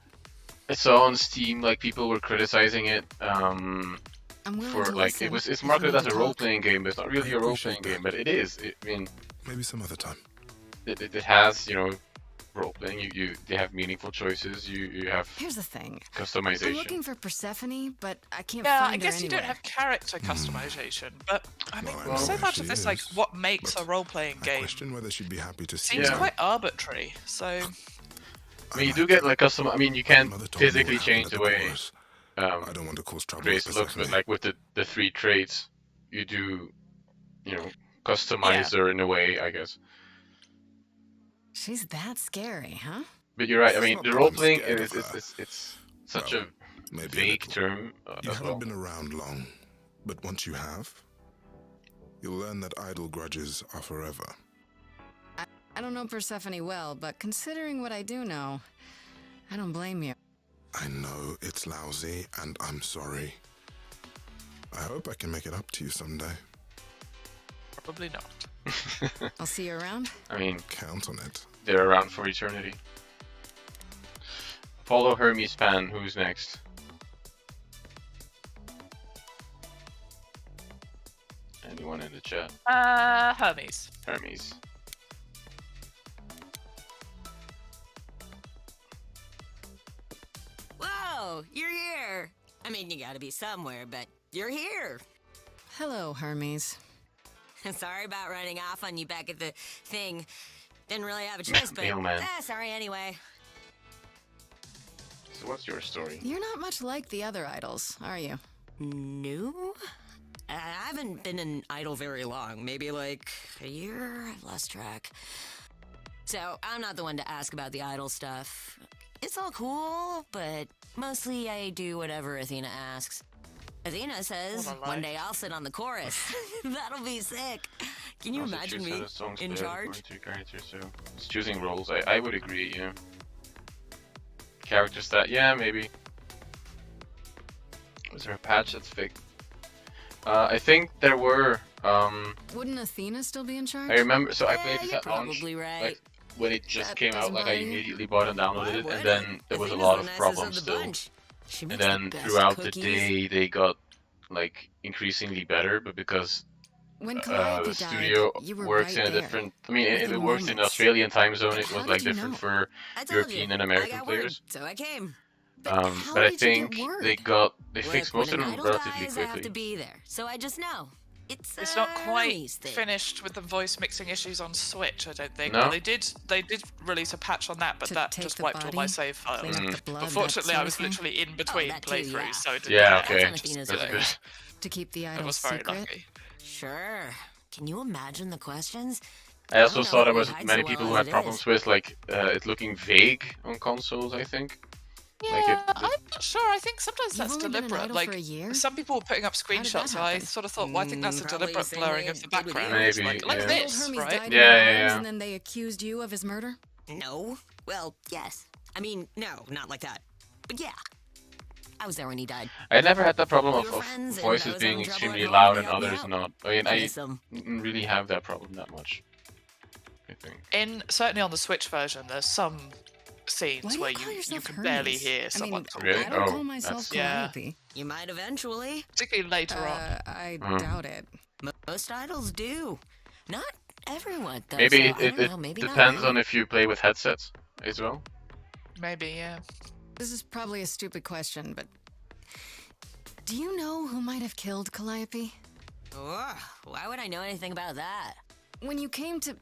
I saw on Steam like people were criticizing it for like it's marketed as a role-playing game, but it's not really a role-playing game, but it is. I mean, maybe some other time. It has, you know, role-playing. They have meaningful choices. You have. Here's the thing. Customization. I'm looking for Persephone, but I can't Yeah, find I guess her you don't anywhere. have character customization, but I mean, Well, so there much she of this, is, like, what makes a role-playing game Question whether she'd be happy to see. seems quite arbitrary. So. I mean, you do get like custom. I mean, you can't Mother told me physically what change happened the at the way chorus. I don't want to cause trouble Grace with looks, but Persephone. like with the 3 traits, you do, you know, customize her in a way, I guess. She's that scary, huh? But you're right. I mean, the role playing scared is of her. it's such a maybe a vague little. term You as haven't well. been around long, but once you have, you'll learn that idle grudges are forever. I don't know Persephone well, but considering what I do know, I don't blame you. I know it's lousy, and I'm sorry. I hope I can make it up to you someday. Probably not. I'll see you around. I mean, count on it. They're around for eternity. Apollo Hermes fan, who's next? Anyone in the chat? Hermes. Hermes. Whoa, you're here. I mean, you gotta be somewhere, but you're here. Hello, Hermes. Sorry about running off on you back at the thing. Didn't really have a choice, but Mailman. sorry anyway. So what's your story? You're not much like the other idols, are you? No? I haven't been an idol very long. Maybe like a year? I've lost track. So, I'm not the one to ask about the idol stuff. It's all cool, but mostly I do whatever Athena asks. Athena says one day I'll sit on the chorus. That'll be sick. Can you Also imagine choose me how the songs in play charge? according to your character, so it's choosing roles. I would agree, you know. Character stat, yeah, maybe. Was there a patch that's fake? I think there were. Wouldn't Athena still be in charge? I remember. So I played this you're at launch. probably right. Like when it just That came out, doesn't like I bother you? immediately bought and downloaded it, Why and would I? then there was a Athena's lot the of nicest problems of the still. bunch. She And makes the then best throughout cookies. the day, they got like increasingly better, but because When the Calliope studio died, you were works right in a there. different. I mean, it Making works in moments. Australian time zone. It How was did like you different know? for I told European you, and I American got players. word, so I came. how But I did you get think word? they Look, fixed most of when an them idol relatively dies, I have to quickly. be there, so I just know. It's not quite Hermes thing. finished with the voice mixing issues on Switch, I don't think. No? Well, they did release a patch on that, but To that take just the wiped all my body, save files. clean up the blood, that Unfortunately, I sort was of thing? literally in between that too, playthroughs, yeah. so it didn't Yeah, matter. okay, on Athena's that's way. good. To keep the I idol was very secret? lucky. Sure. Can you imagine the questions? I also don't saw know there who was hides many so people well who as had it problems is. with like it looking vague on consoles. I think. Like Yeah, it, I'm not sure. I think sometimes You've that's only been an deliberate. idol like for a year? some people were putting up did that screenshots, and I happen? sort of thought, well, I think that's a Probably deliberate the same blurring way of the it did with background. Maybe, like yeah. this, Hermes right? died in Yeah, your yeah, arms yeah. and then they accused you of his murder? No. Well, yes. I mean, no, not like that. But yeah. I was there when he died. I never had that problem We of, were of friends, and voices I was being having trouble extremely at home, loud and and he helped me others out. not. I mean, I I miss him. didn't really have that problem that much. I think. Certainly on the Switch version, there's some scenes Why do where you call you yourself can barely Hermes? hear I someone mean, talking. Really? I don't Oh, call myself that's- Yeah. Calliope. You might eventually. Particularly later on. I Mhm. doubt it. Most idols do. Not everyone, though. Maybe so I it don't know, maybe not depends now. on if you play with headsets as well. Maybe, yeah. This is probably a stupid question, but do you know who might have killed Calliope? Ugh, why would I know anything about that? When you came to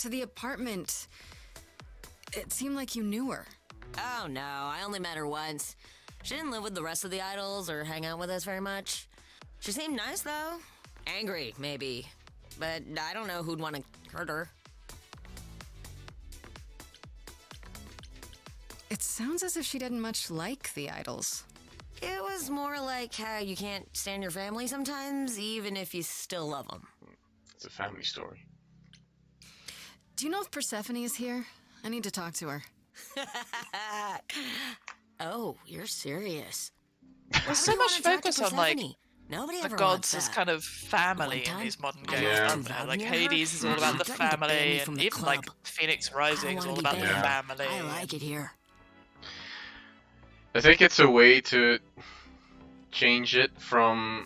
the apartment, it seemed like you knew her. Oh no, I only met her once. She didn't live with the rest of the idols or hang out with us very much. She seemed nice though. Angry, maybe. But I don't know who'd want to hurt her. It sounds as if she didn't much like the idols. It was more like how you can't stand your family sometimes, even if you still love them. It's a family story. Do you know if Persephone is here? I need to talk to her. Oh, you're serious. There's so much focus on like Nobody the ever gods wants as that. kind of family One in time, these modern I games, lost aren't two they? vows Like near her, Hades is all and about she the threatened to ban family, me from and the even like club. Phoenix I Rising don't is wanna all be about the banned. family. I like it here. I think it's a way to change it from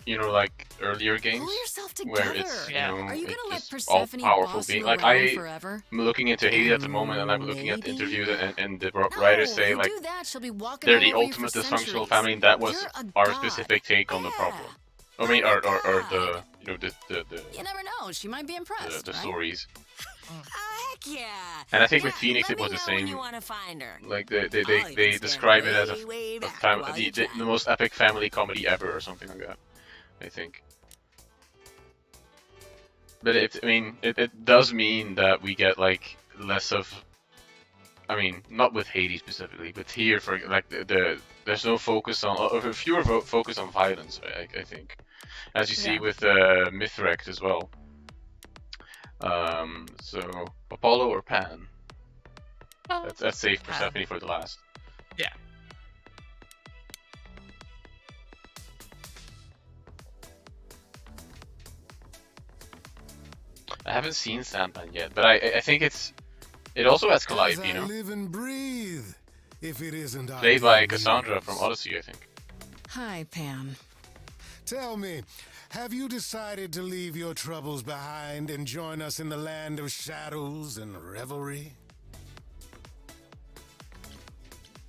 like earlier games Pull yourself where together. it's Are you it's gonna let just all Persephone powerful boss being. you Like around forever? I'm looking into Hades at the moment, and I'm looking at the interviews, and the writers No, say you like do that, she'll be walking they're all the over you for ultimate dysfunctional centuries. family, and that was You're a our god. specific take on the problem. I mean, or the the You never know. She might be impressed. the right? stories. Heck yeah. And I think with Yeah, Phoenix let it was me the know when same. you want to find her. Like I'll they even stand describe it as way a back while the you chat. most epic family comedy ever, or something like that. I think. But it does mean that we get like less of. I mean, not with Hades specifically, but here for like there's no focus on, or fewer focus on violence. I think, as you see with Mithrax as well. So Apollo or Pan? That's safe Persephone for the last. Yeah. I haven't seen Sandman yet, but I think it also has Calliope, you know. Live and breathe. If it isn't Played by Cassandra from Odyssey, I think. Hi, Pam. Tell me, have you decided to leave your troubles behind and join us in the land of shadows and revelry?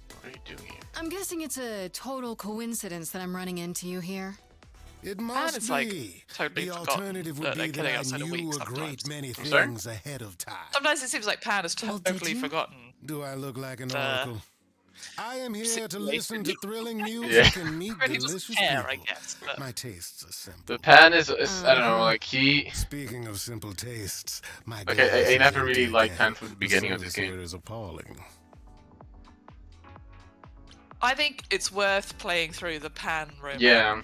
What are you doing here? I'm guessing it's a total coincidence that I'm running into you here. It And must it's be. like totally The forgotten alternative that would they're be killing that I outside a week knew a sometimes. great many I'm sorry? things ahead of time. Sometimes it seems like Pan has did totally you? forgotten. Do I look like an The oracle? I am here to listen to thrilling Yeah. music and meet Really doesn't delicious care, I people. guess. But My tastes are simple. The Pan is I don't know, like he. Speaking of simple tastes, my Like glass I is never empty really liked again. Pan from the beginning of this service here game. is appalling. I think it's worth playing through the Pan romance Yeah.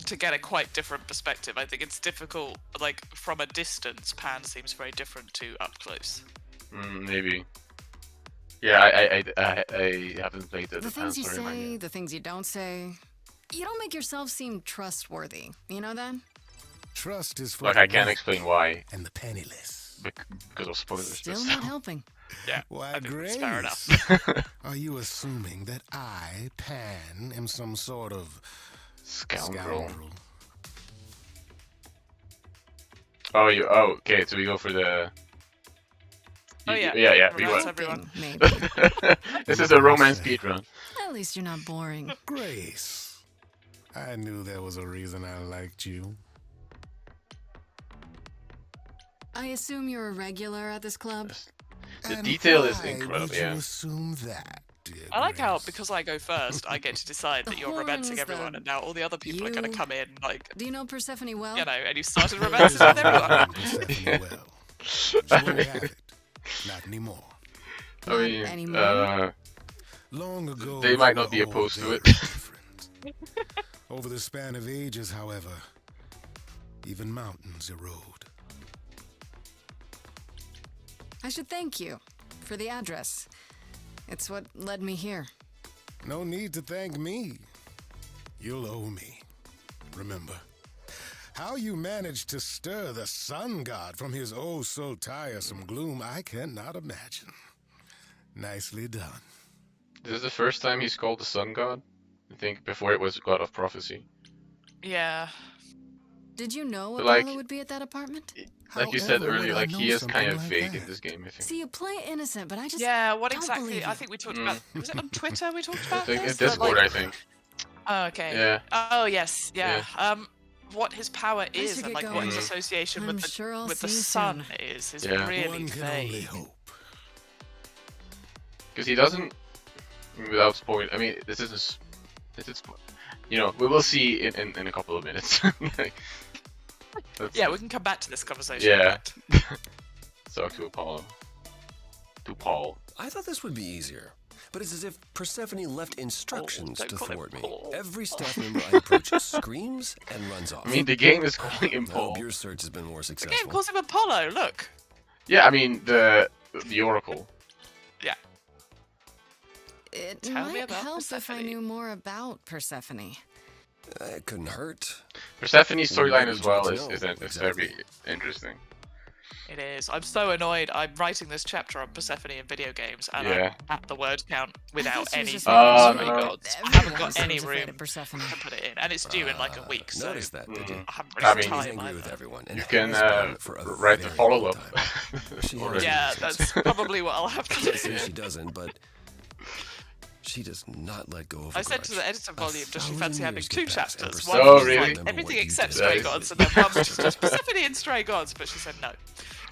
to get a quite different perspective. I think it's difficult, like from a distance, Pan seems very different to up close. Maybe. Yeah, I haven't played the The Pan things you storyline say, yet. the things you don't say. You don't make yourself seem trustworthy. You know that? Trust is for Like the I can't rich explain why. and the penniless. Because of spoilers. Still but not helping. Yeah, Why, I think Grace? that's fair enough. Are you assuming that I, Pan, am some sort of Scoundrel. Oh, okay. So we go for the. Oh, yeah. Yeah. We Romance went. everyone. Maybe. This is a romance speedrun. At least you're not boring. Grace? I knew there was a reason I liked you. I assume you're a regular at this club? The And detail is why incredible. would Yeah. you assume that, dear I like how, Grace? because I go first, I get to decide that The you're romancing horns, everyone, the and now all the other people are going to you. come in, like, Do you know Persephone well? you know, and you started romances with everyone. Persephone well. She won't have it. Not anymore. I mean, anymore. Long ago, They might we not be were all opposed to very it. different. Over the span of ages, however, even mountains erode. I should thank you for the address. It's what led me here. No need to thank me. You'll owe me. Remember, how you managed to stir the sun god from his oh so tiresome gloom, I cannot imagine. Nicely done. This is the first time he's called the Sun God. I think before it was God of Prophecy. Yeah. Did you know But, Apollo like- would be at that apartment? Like you said However, earlier, would I like he know is kind something of like fake that? in this game. I think. See, you play innocent, but I just Yeah, what don't exactly? believe I you. think we talked about. Was it on Twitter we talked about I think this? in That, Discord, like- I think. Oh, okay. Yeah. Oh, yes. Yeah. What his power is should and get like what his going. association I'm with the sure I'll with the see you sun soon. is Yeah. really One can only vague. hope. Because he doesn't, without spoil. I mean, this is, you know, we will see in a couple of minutes. Like, Yeah, we can come back to this conversation. Yeah. but- Talk to Apollo. To Paul. I thought this would be easier, but it's as if Persephone left instructions don't to call him thwart me. Paul. Every staff member I approach screams and runs off. I mean, the game is calling him I Paul. hope your search has been more The game successful. calls him Apollo. Look. Yeah, I mean the Oracle. Yeah. It Tell me might about help if I Persephone. knew more about Persephone. It couldn't hurt. Persephone's storyline as well What is would you like to know? very interesting. It is. I'm so annoyed. I'm writing this chapter on Persephone in video games, and Yeah. I'm at the word count without thought she was any just Oh, stray no. gods. I haven't got Everyone any seems afraid room of Persephone. to put it in, and it's due in like a week. So Notice that, did you? I haven't I really mean, got She's time angry with either. everyone. You and can has been for a write the very follow-up. long time. She has Already. Yeah, reasons. that's probably what I'll have I'm to not saying do. she doesn't, but she does not let go of. I said to the editor volume, does she fancy having 2 chapters? One Oh, was really? like everything except That Stray is- Gods, and then one was just Persephone and Stray Gods, but she said no.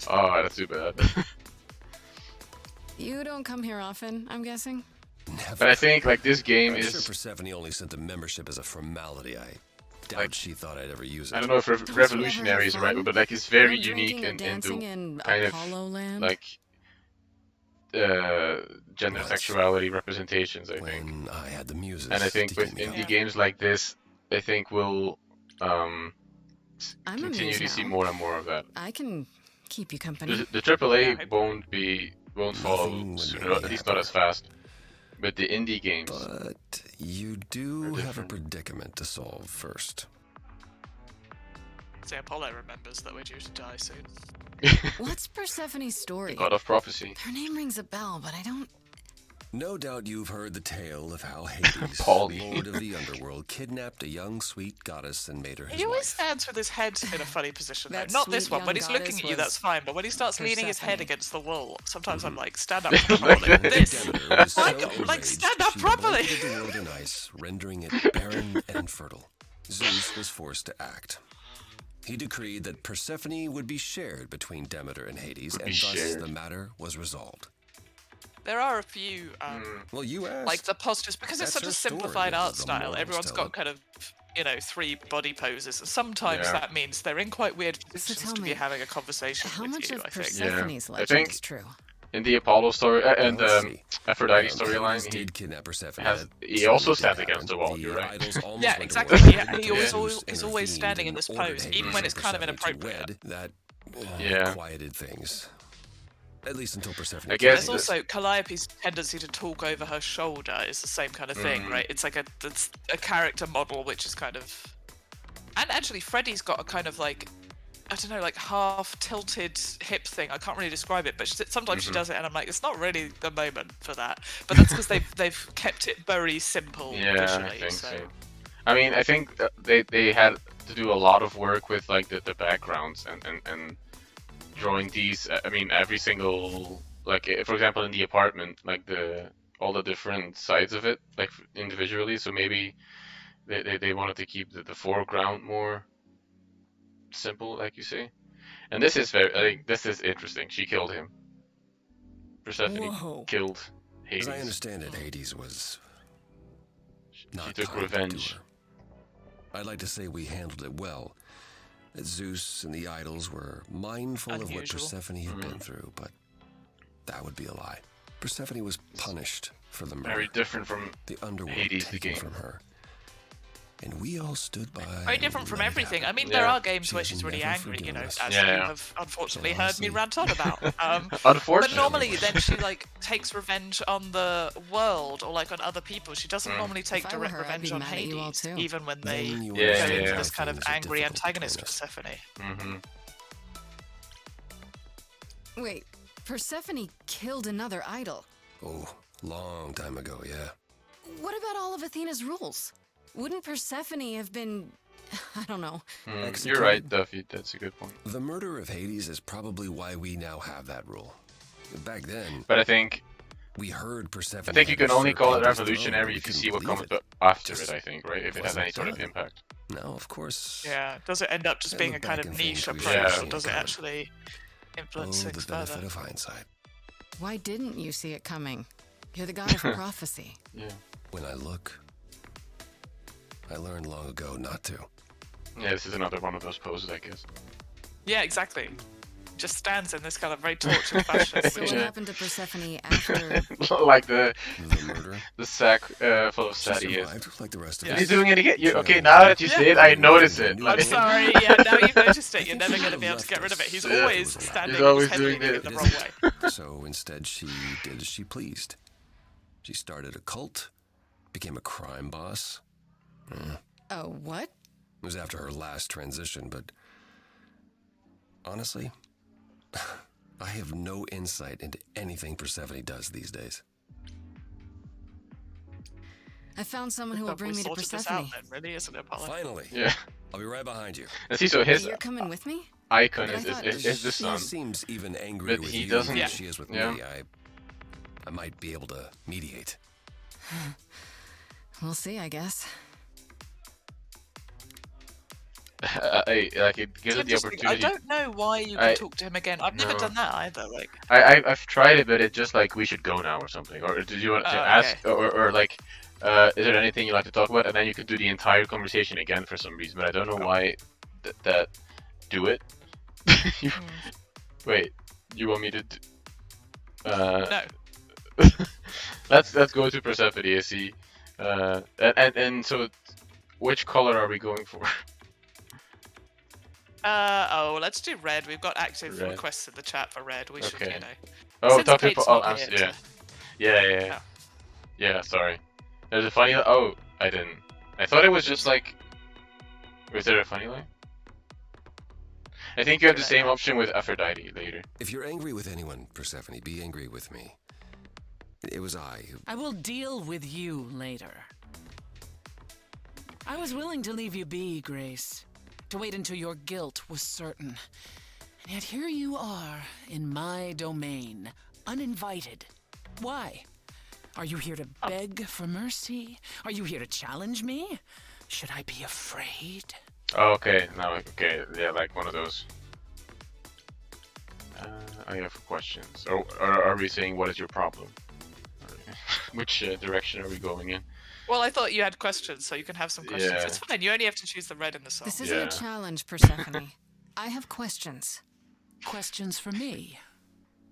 Oh, that's too bad. You don't come here often, I'm guessing? But I think like this game I'm is. sure Persephone only sent the membership as a formality. I doubt she thought I'd ever use it. I don't know if revolutionary is the right word, but like it's very No unique drinking or and dancing into in kind of Apollo Land? like gender sexuality representations. I think. When I had the muses. And I think to with keep me indie company. games like this, I think we'll I'm continue amused to see now. more and more of that. I can keep you company. The AAA won't follow Nothing would soon, really or at least not as fast. But the indie games, But you do have a predicament to solve first. See, Apollo remembers that we're due to die soon. What's Persephone's story? God of Prophecy. Her name rings a bell, but I don't. No doubt you've heard the tale of how Hades, Paulie. lord of the underworld, kidnapped a young sweet goddess and made her his He always wife. stands with his head in a funny position, though. That Not this sweet one. When young he's looking goddess at you, that's was fine. But when he starts leaning his head Persephone. against the wall, sometimes I'm like, stand up Oh properly. my This. Demeter was so Like, enraged, stand up she properly. blanketed the world in ice, rendering it barren and infertile. Zeus was forced to act. He decreed that Persephone would be shared between Demeter and Hades, Would and be thus shared. the matter was resolved. There are a few, Well, you asked. like the postures, because it's That's such a her story, simplified this art is the style. moral Everyone's tell got it. kind of, 3 body poses. Sometimes Yeah. that means they're in quite weird positions tell to be me, having a conversation How with much you, of I think. Persephone's Yeah. I legend think- is true? In the Apollo story and Let's see. Aphrodite Hades storyline, he did kidnap Persephone. has- That he also certainly stands did against the wall, happen. you're right. idols almost Yeah, went exactly. to war. He Zeus always is always intervened standing in and this ordered pose, Hades even when and it's kind of Persephone to inappropriate. wed. That Yeah. quieted things. At least until Persephone. I guess There's also Calliope's tendency to talk over her shoulder is the same kind of thing, right? It's like it's a character model which is kind of, and actually Freddy's got a kind of like, I don't know, like half tilted hip thing. I can't really describe it, but sometimes she does it, and I'm like, it's not really the moment for that. But that's because they've kept it very simple Yeah, visually. I think so. so. I mean, I think they had to do a lot of work with like the backgrounds and drawing these. I mean, every single like, for example, in the apartment, like all the different sides of it, like individually. So maybe they wanted to keep the foreground more simple, like you say. And this is I think this is interesting. She killed him. Persephone Whoa. killed Hades. As I understand it, Hades was not She took kind to revenge. her. I'd like to say we handled it well. That Zeus and the idols were mindful of what Unusual. Persephone had been through, but that would be a lie. Persephone was punished for the murder. Very different from the underworld Hades, the taken game. from her. And we all stood by. Very different and from let it everything. I happen. mean, there Yeah. are games She where has she's really never angry, forgiven us. as Yeah, you yeah. have unfortunately So heard me honestly- rant on about. But Unfortunately. normally, then she like takes revenge on the world or like on other people. She doesn't normally take If I were direct her, I'd revenge be on mad at you all Hades, too. even when they Then you Yeah, go understand yeah, into yeah. this kind of things are angry difficult antagonist between us. Persephone. Wait, Persephone killed another idol. Oh, long time ago, yeah. What about all of Athena's rules? Wouldn't Persephone have been, I don't know. You're right, Duffy. That's a good point. The murder of Hades is probably why we now have that rule. Back then, But I think we heard Persephone. I think you had can only usurped call it Hades' throne, revolutionary but we if you couldn't see what believe comes it. after Just it. I think, right? If it has wasn't any sort of done. impact. No, of course. Yeah, does it end up just I being a look kind back of and think niche we approach, should or see does it it coming. actually influence Oh, the things benefit further? of hindsight. Why didn't you see it coming? You're the god of prophecy. Yeah. When I look, I learned long ago not to. Yeah, this is another one of those poses, I guess. Yeah, exactly. Just stands in this kind of very tortured fashion. So which- what happened to Persephone after? Like the murder. the sack full of She sadie is. survived like the rest of And us. he's doing it again. She Okay, never now that wanted you to. say it, I notice it. I'm Like, sorry, yeah, now you've noticed it, you're think never she going to would've be able to left get rid of it. us He's if it always was allowed. standing He's always his head doing leaning it. in the wrong way. So instead, she did as she pleased. She started a cult, became a crime boss. Oh, what? It was after her last transition, but honestly, I have no insight into anything Persephone does these days. I found someone who will bring me to Persephone. Really, isn't it, Apollo? Finally. Yeah. I'll be right behind you. And see, so his You're coming with me? icon is the sun. She seems even angry But with he you doesn't- than she is with yeah. me. I might be able to mediate. We'll see, I guess. Like it gives it the I opportunity. don't know why you can talk to him again. I've never No. done that either. Like, I've tried it, but it's just like we should go now or something. Or did you want to ask, or like, is there anything you'd like to talk about? And then you could do the entire conversation again for some reason. But I don't know why that do it. You, wait, you want me to? no. let's go to Persephone. I see. And so, which color are we going for? Let's do red. We've got active Red. requests in the chat for red. We should, Okay. you know. Oh, Since talk Kate's people. Oh, not here yeah. Yeah, sorry. There's a funny. Oh, I didn't. I thought it was just like. Was there a funny line? I think you have the same option with Aphrodite later. If you're angry with anyone, Persephone, be angry with me. It was I who... I will deal with you later. I was willing to leave you be, Grace. To wait until your guilt was certain. And yet here you are, in my domain, uninvited. Why? Are you here to beg for mercy? Are you here to challenge me? Should I be afraid? Oh, okay, now, okay, yeah, like one of those. I have questions. Or are we saying what is your problem? Which direction are we going in? Well, I thought you had questions, so you can have some questions. Yeah. It's fine. You only have to choose the red in the song. This isn't a challenge, Persephone. I have questions. Questions for me?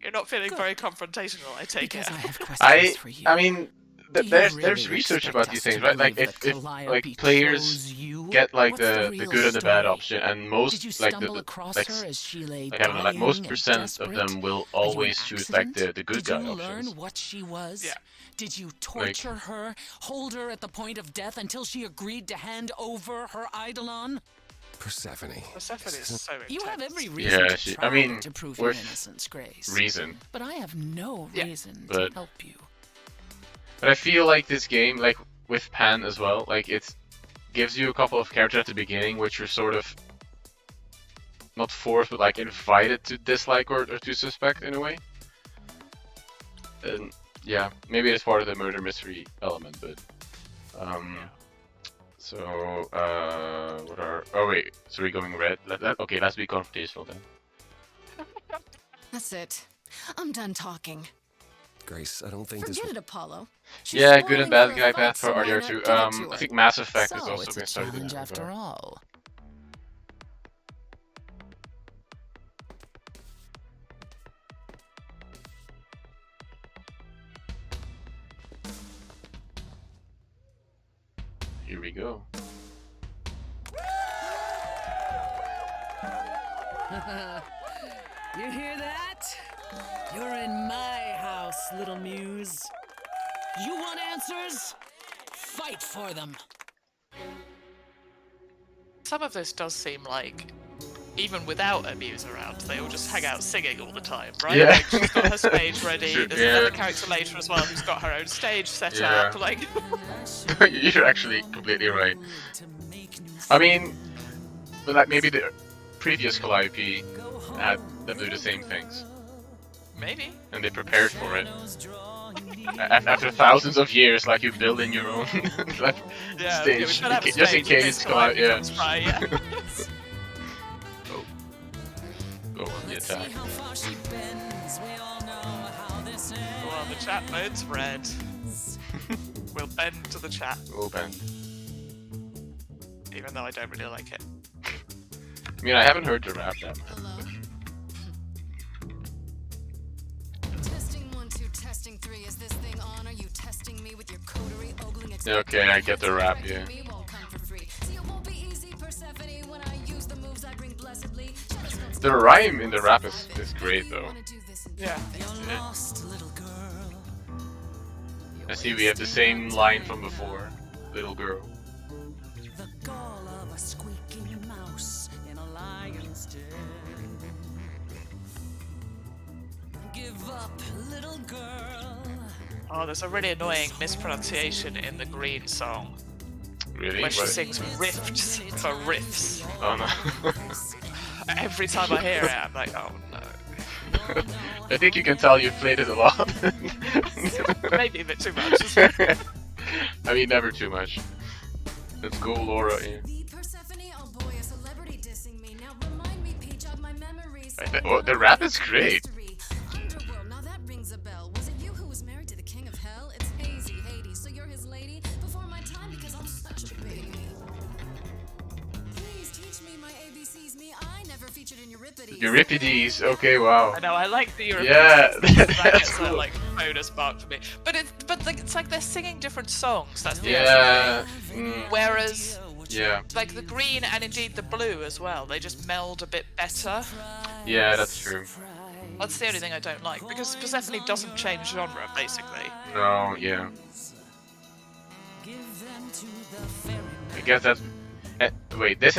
You're not feeling very confrontational, I take Because it. I have questions for you. I mean, Do you there's really research expect about us these to things, right? Like believe if that Calliope like players chose you? get like What's the the real good and the bad story? option, and most Did you like stumble the across like her as she lay like I don't know, like dying most and percent of them desperate? will Are you an always choose like accident? the good Did guy you options. learn what she was? Yeah. Did you torture her, hold her at the point of death until she agreed to hand over her Eidolon? Persephone. Persephone is so intense. You have every reason Yeah, to she. try I mean, to prove your with innocence, Grace. reason. But I have no reason to but- help you. But I feel like this game, like with Pan as well, like it gives you a couple of characters at the beginning which are sort of not forced, but like invited to dislike or to suspect in a way. And yeah, maybe it's part of the murder mystery element, but so what are? Oh wait, so we're going red. Okay, let's be confrontational then. That's it. I'm done talking. Grace, I don't think this... Forget it, Apollo. She's Yeah, good and spoiling bad for a guy path fight, so for why RDR2. not give it to I her? think Mass Effect is So also it's been a started. challenge after all. Here we go. You hear that? You're in my house, little muse. You want answers? Fight for them. Some of this does seem like, even without a muse around, they all just hang out singing all the time, right? Yeah. Like, she's got her stage ready. Sure, There's yeah. another character later as well who's got her own stage set Yeah. up. Like, You're actually completely right. I mean, but like maybe the previous Calliope had them do the same things, maybe. and they prepared for it. After thousands of years, like you build in your own like Yeah, stage, we should have a just in stage case Calliope Calliope. comes by, yeah. Go on the attack. Well, the chat mode's red. We'll bend to the chat, We'll bend. even though I don't really like it. I mean, I haven't heard the rap that much. Testing 1, 2, testing 3. Is this thing on? Are you testing me with your coterie ogling? Yeah, okay, I get the rap, yeah. Me won't come for free. See, it won't be easy, Persephone, when I use the moves I bring blessedly. The rhyme in the rap is great though. Yeah. I see we have the same line from before, little girl. The gall of a squeaking mouse in a lion's den. Give up, little girl. Oh, there's a really annoying mispronunciation in the Green song. Really? Where she What? sings rifts for riffs. Oh no. Every time I hear it, I'm like, oh no. I think you can tell you've played it a lot. Maybe a bit too much. I mean, never too much. Let's go, Laura. Yeah. Oh, the rap is great. Now that rings a bell. Was it you who was married to the king of hell? It's hazy, Hades. So you're his lady before my time because I'm such a baby. Please teach me my ABCs. Me, I never featured in Euripides. Euripides. Okay, wow. I know, I like the Euripides. Yeah, that that's gets a cool. like bonus mark for me. But it's like they're singing different songs. That's the Yeah. Whereas Yeah. like the green and indeed the blue as well, they just meld a bit better. Yeah, that's true. That's the only thing I don't like because Persephone doesn't change genre basically. No, yeah. I guess that's. Wait, this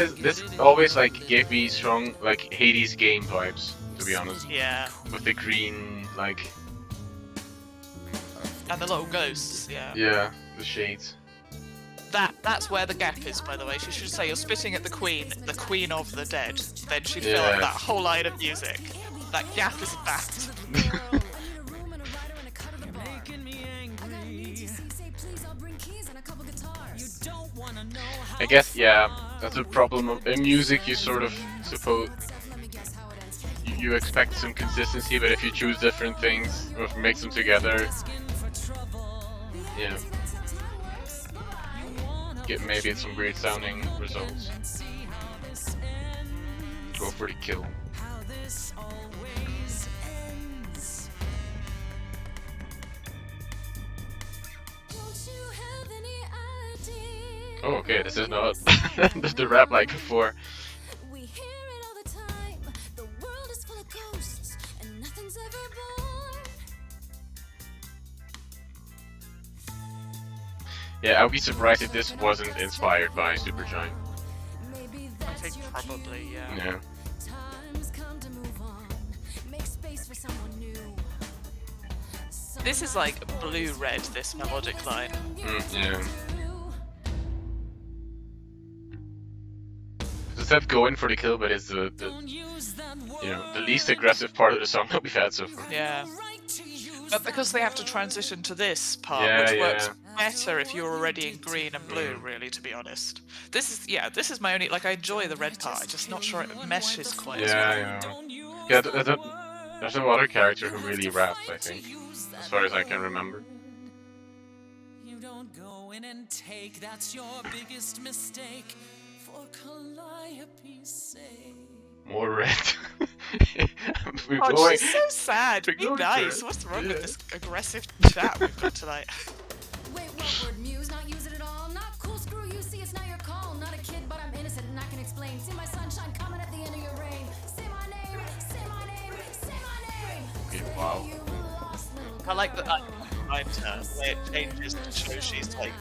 always like gave me strong like Hades game vibes, to be honest. Yeah. With the green like. And the little ghosts, yeah. Yeah, the shades. That's where the gap is, by the way. She should say you're spitting at the queen of the dead. Then she'd fill Yeah. up that whole line of music. That gap is that. I guess yeah, that's a problem in music. You sort of suppose you expect some consistency, but if you choose different things or mix them together, yeah, get maybe some weird sounding results. Go for the kill. Oh, okay, this is not the rap like before. We hear it all the time. The world is full of ghosts, and nothing's ever born. Yeah, I'd be surprised if this wasn't inspired by Supergiant. I think probably, yeah. Yeah. Time's come to move on. Make space for someone new. This is like blue-red, this melodic line. Yeah. Instead, go in for the kill, but it's the you know the least aggressive part of the song that we've had so far. Yeah. But because they have to transition to this part, Yeah, which yeah. works better if you're already in green and blue, really, to be honest. This is my only, like, I enjoy the red part, I'm just not sure it meshes quite as well. Yeah. There's no other character who really raps, I think, as far as I can remember. You don't go in and take, that's your biggest mistake. For Calliope's sake. More red. We're Oh, going. she's so sad. Be going for nice. it. What's wrong Yeah. with this aggressive chat we've got tonight? Wait, what word? Muse, not use it at all. Not cool, screw you. See, it's not your call. Not a kid, but I'm innocent and I can explain. See my sunshine coming at the end of your rain. Say my name, say my name, say my name. Okay, wow. I like that behind her, the way it changes to show she's like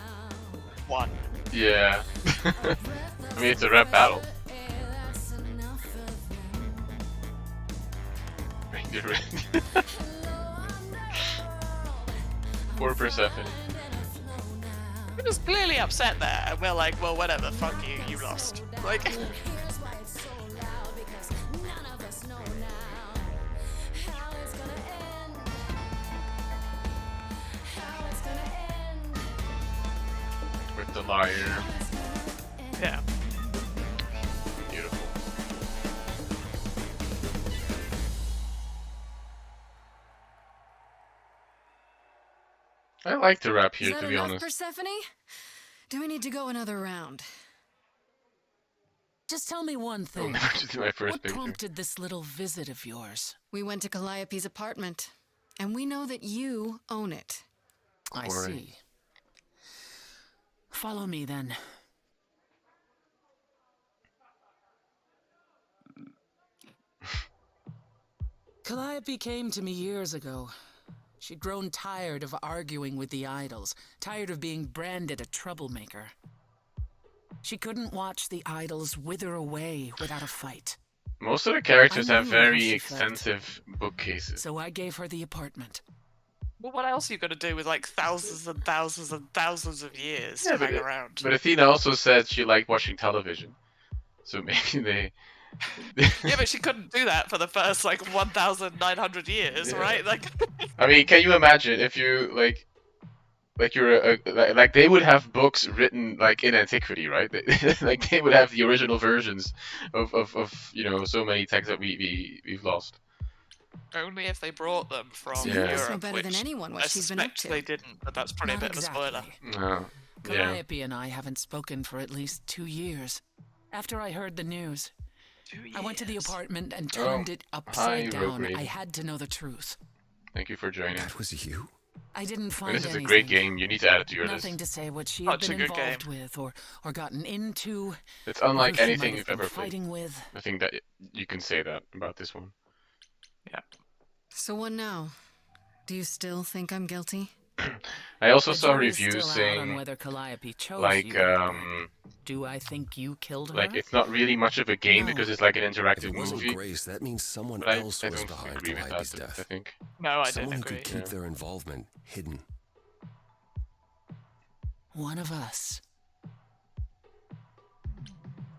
one. Yeah. I mean, it's a rap battle. Make it red. Poor Persephone. She was clearly upset there, and we're like, well, whatever, fuck you, you lost. Like, Here's why it's so loud, because none of us know now how it's gonna end. How it's gonna end. With the liar. yeah. Beautiful. I like the rap here, Is that to be enough, honest. Persephone? Do we need to go another round? Just tell me one I'll thing. never do my first What picture. prompted this little visit of yours? We went to Calliope's apartment, and we know that you own it. I Boring. see. Follow me then. Calliope came to me years ago. She'd grown tired of arguing with the idols, tired of being branded a troublemaker. She couldn't watch the idols wither away without a fight. Most of the characters I have knew how very she felt. extensive bookcases. So I gave her the apartment. Well, what else are you going to do with like thousands and thousands and thousands of years Yeah, to hang around? but Athena also said she liked watching television. So maybe they... Yeah, but she couldn't do that for the first like 1,900 years, Yeah. right? Like, I mean, can you imagine if you you're like they would have books written like in antiquity, right? Like they would have the original versions of you know, so many texts that we've lost. only if they brought them from So you Yeah. must know Europe, better than which anyone what I she's been up suspect to. they didn't, but that's probably Not a bit of a spoiler. exactly. Yeah. Calliope and I haven't spoken for at least 2 years. After I heard the news, 2 years. I went to the apartment and Oh, turned it upside hi, down. Rogue I Raven. had to know the truth. Thank you for joining. That was you? I didn't And find this is a anything. great game. You need to add it to your Nothing list. to say what she Such had a been good involved game. with or gotten into. It's or unlike who she might anything have you've been ever played. fighting with. I think that you can say that about this one. Yeah. So what now? Do you still think I'm guilty? I also The saw jury's reviews still out on saying whether Calliope chose like you. Do I think you killed her? like it's not really much of a game No. because it's like an If interactive it wasn't movie. Grace, that means someone But else I was don't behind agree with Calliope's that. I death. think. No, I Someone didn't who agree. could keep their involvement hidden. One of us.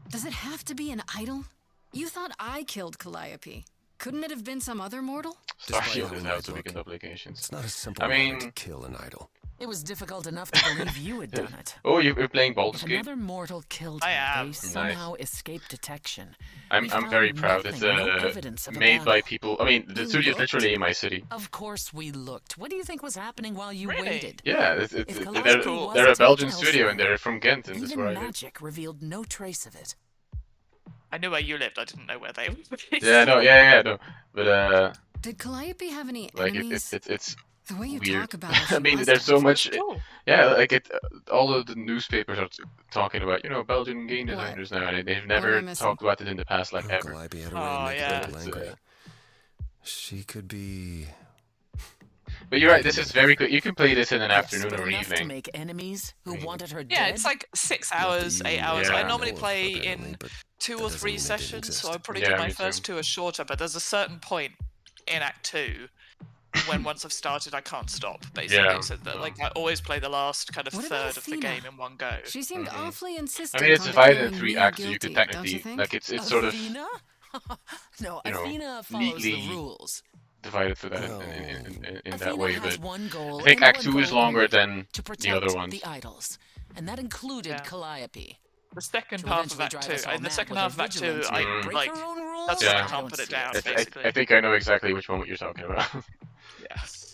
Does it have to be an idol? You thought I killed Calliope. Couldn't it have been some other mortal? Despite Starfield how is it out might to look, weekend obligations. It's not as simple I matter mean- to kill an idol. It was difficult enough to believe you had done it. Oh, you're playing If Baldur's Gate? another mortal killed I her, am. they Nice. somehow escaped detection. I'm We very found proud. It's nothing, no evidence of a made by battle. people. I mean, the You studio is looked? literally in my city. Of course we looked. What do you think was happening while you Really? waited? Yeah, If Calliope they're was a Belgian taken studio and elsewhere, they're from Ghent, and that's Even where I live. magic revealed no trace of it. I knew where you lived. I didn't know where they were. Yeah, no. But Did Calliope have any like enemies? it's The way you weird. talk about her, I she mean, must there's have. so much. Cool. Yeah, like all of the newspapers are talking about, you know, Belgian game What? designers now, and they've am never I missing? talked about it in the past, like Oh, ever. Calliope had a way Oh, to make yeah. people It's, angry. She could be... But you're right. This is very good. You can play this in an afternoon But or enough to evening. make enemies who wanted her Yeah, dead. it's like 6 Not that hours, you 8 hours. Yeah. I know normally of, play apparently, in but 2 that or doesn't 3 mean they didn't sessions, exist. so I probably Yeah, do my me first too. 2 are shorter, but there's a certain point in Act 2 when once I've started I can't stop, basically. Yeah. So that, like, I always play the last kind of What about third of the Athena? game in one go. She seemed Mhm. awfully I insistent mean, it's on divided in declaring 3 me acts, so you guilty, could don't technically, you think? like, it's sort of Athena? No, you know, Athena follows neatly the rules. divided for that No. in that Athena way. has But one goal. I think and Act one 2 is goal longer only, than to the protect other ones. the idols, and that included Yeah. Calliope. The second To half of eventually Act drive us 2, all in the mad second with half of her Act 2, vigilance I, and break like, her own rules. that's Yeah. why I I can't don't put it see down, it. basically. I think I know exactly which one you're talking about. Yes.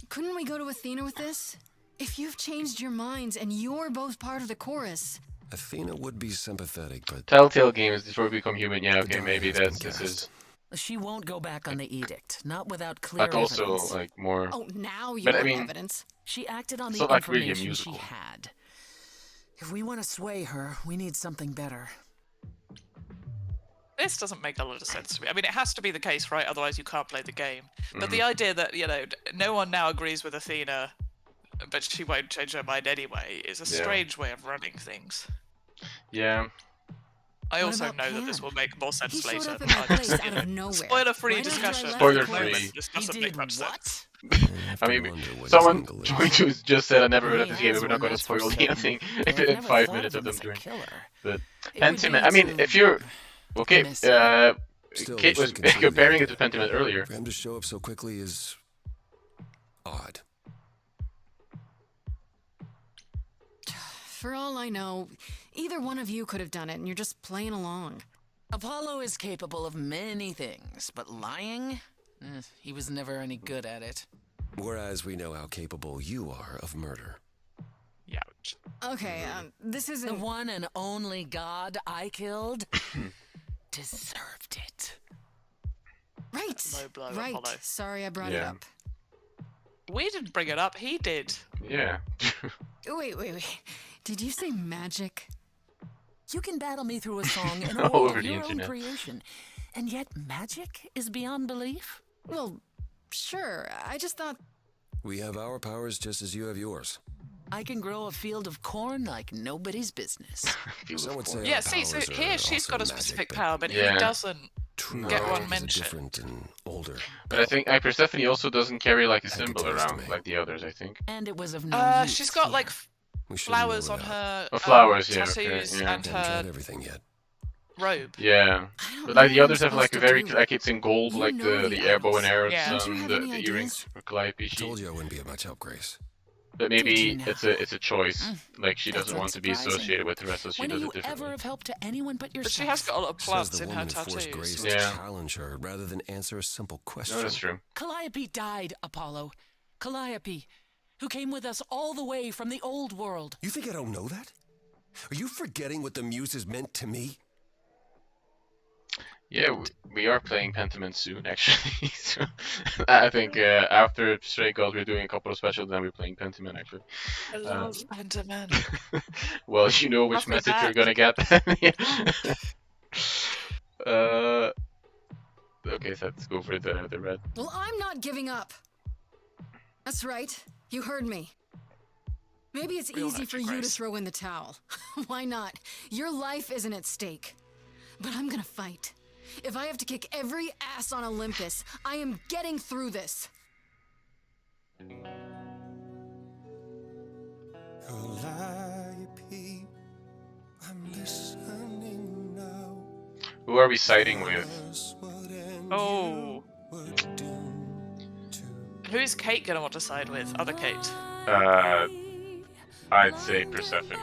Couldn't we go to Athena with this? If you've changed your minds and you're both part of the chorus, Athena would be sympathetic, but Telltale Games, Detroit Become Human. Yeah, The okay, die maybe has been this cast. is. She won't go back on the edict, not without clear But also evidence. like more. oh, now you But I want mean- evidence. She acted on It's the not like really a information she musical. had. If we want to sway her, we need something better. This doesn't make a lot of sense to me. I mean, it has to be the case, right? Otherwise, you can't play the game. But Mm-hmm. the idea that, you know, no one now agrees with Athena, but she won't change her mind anyway, is a Yeah. strange way of running things. Yeah. I What also about know that this Pan? will make more sense He showed later. up at my I place just, out of nowhere. Spoiler-free Right after I discussion. left Spoiler the free. chorus. This He doesn't make did much what? sense. I mean, wonder what someone his angle is. joined to just said I never heard of He this game, has but we're not one, going to that's for spoil certain. anything Though I've in never 5 thought minutes of him them as a doing. killer. But It would Pentiment. be I mean, too if you're okay, messy. Still, Kate we was should consider the comparing it to idea. Pentiment earlier. For him to show up so quickly is odd. For all I know, either one of you could have done it and you're just playing along. Apollo is capable of many things, but lying? He was never any good at it. Whereas we know how capable you are of murder. Youch. Okay, this The isn't... one and only god I killed deserved it. Right, Low blow, right. Apollo. Sorry I brought it Yeah. up. We didn't bring it up, he did. Yeah. Wait. Did you say magic? You can battle me through a song and All all over the your own internet. creation, and yet magic is beyond belief? Well, sure. I just thought... We have our powers just as you have yours. I can grow a field of corn like nobody's business. Some would say Yeah, our see, so powers here are she's got a also specific magic, power, but Yeah. he doesn't true get magic one is a mentioned. different and older. But I think Persephone also doesn't carry like a Had to symbol taste around me. like the others, I think. And it was of no use She's got here. like We shouldn't flowers rule on it out. her Oh, flowers, yeah, okay, tattoos yeah. and Haven't tried her everything yet. robe. Yeah, don't but like the know others what have I'm like a supposed to very do. like it's in gold, You like know the the air bow and idols. arrows, Yeah. Don't you have any the earrings ideas? for Calliope. I told you I wouldn't be of much help, Grace. But maybe Did you now? it's a choice. Like she That's doesn't want to be unsurprising. associated with the rest, so she When does have it you ever differently. have helped to anyone but yourself? But she has got a lot of Says plants the in her woman who forced Grace tattoos. to Yeah. challenge her rather than answer a simple question. No, that's true. Calliope died, Apollo. Calliope, who came with us all the way from the old world. You think I don't know that? Are you forgetting what the Muses meant to me? Yeah, we are playing Pentiment soon, actually. So I think after Stray Gods, we're doing a couple of specials, then we're playing Pentiment, actually. I love Pentiment. Well, you know which Have me message you're back. gonna get. Okay, so let's go for the red. Well, I'm not giving up. That's right. You heard me. Maybe it's Real easy for magic, you to Grace. throw in the towel. Why not? Your life isn't at stake. But I'm gonna fight. If I have to kick every ass on Olympus, I am getting through this. Calliope, I'm listening now. Who are we siding with? Oh. Who's Kate gonna want to side with? Other Kate. I'd say Persephone.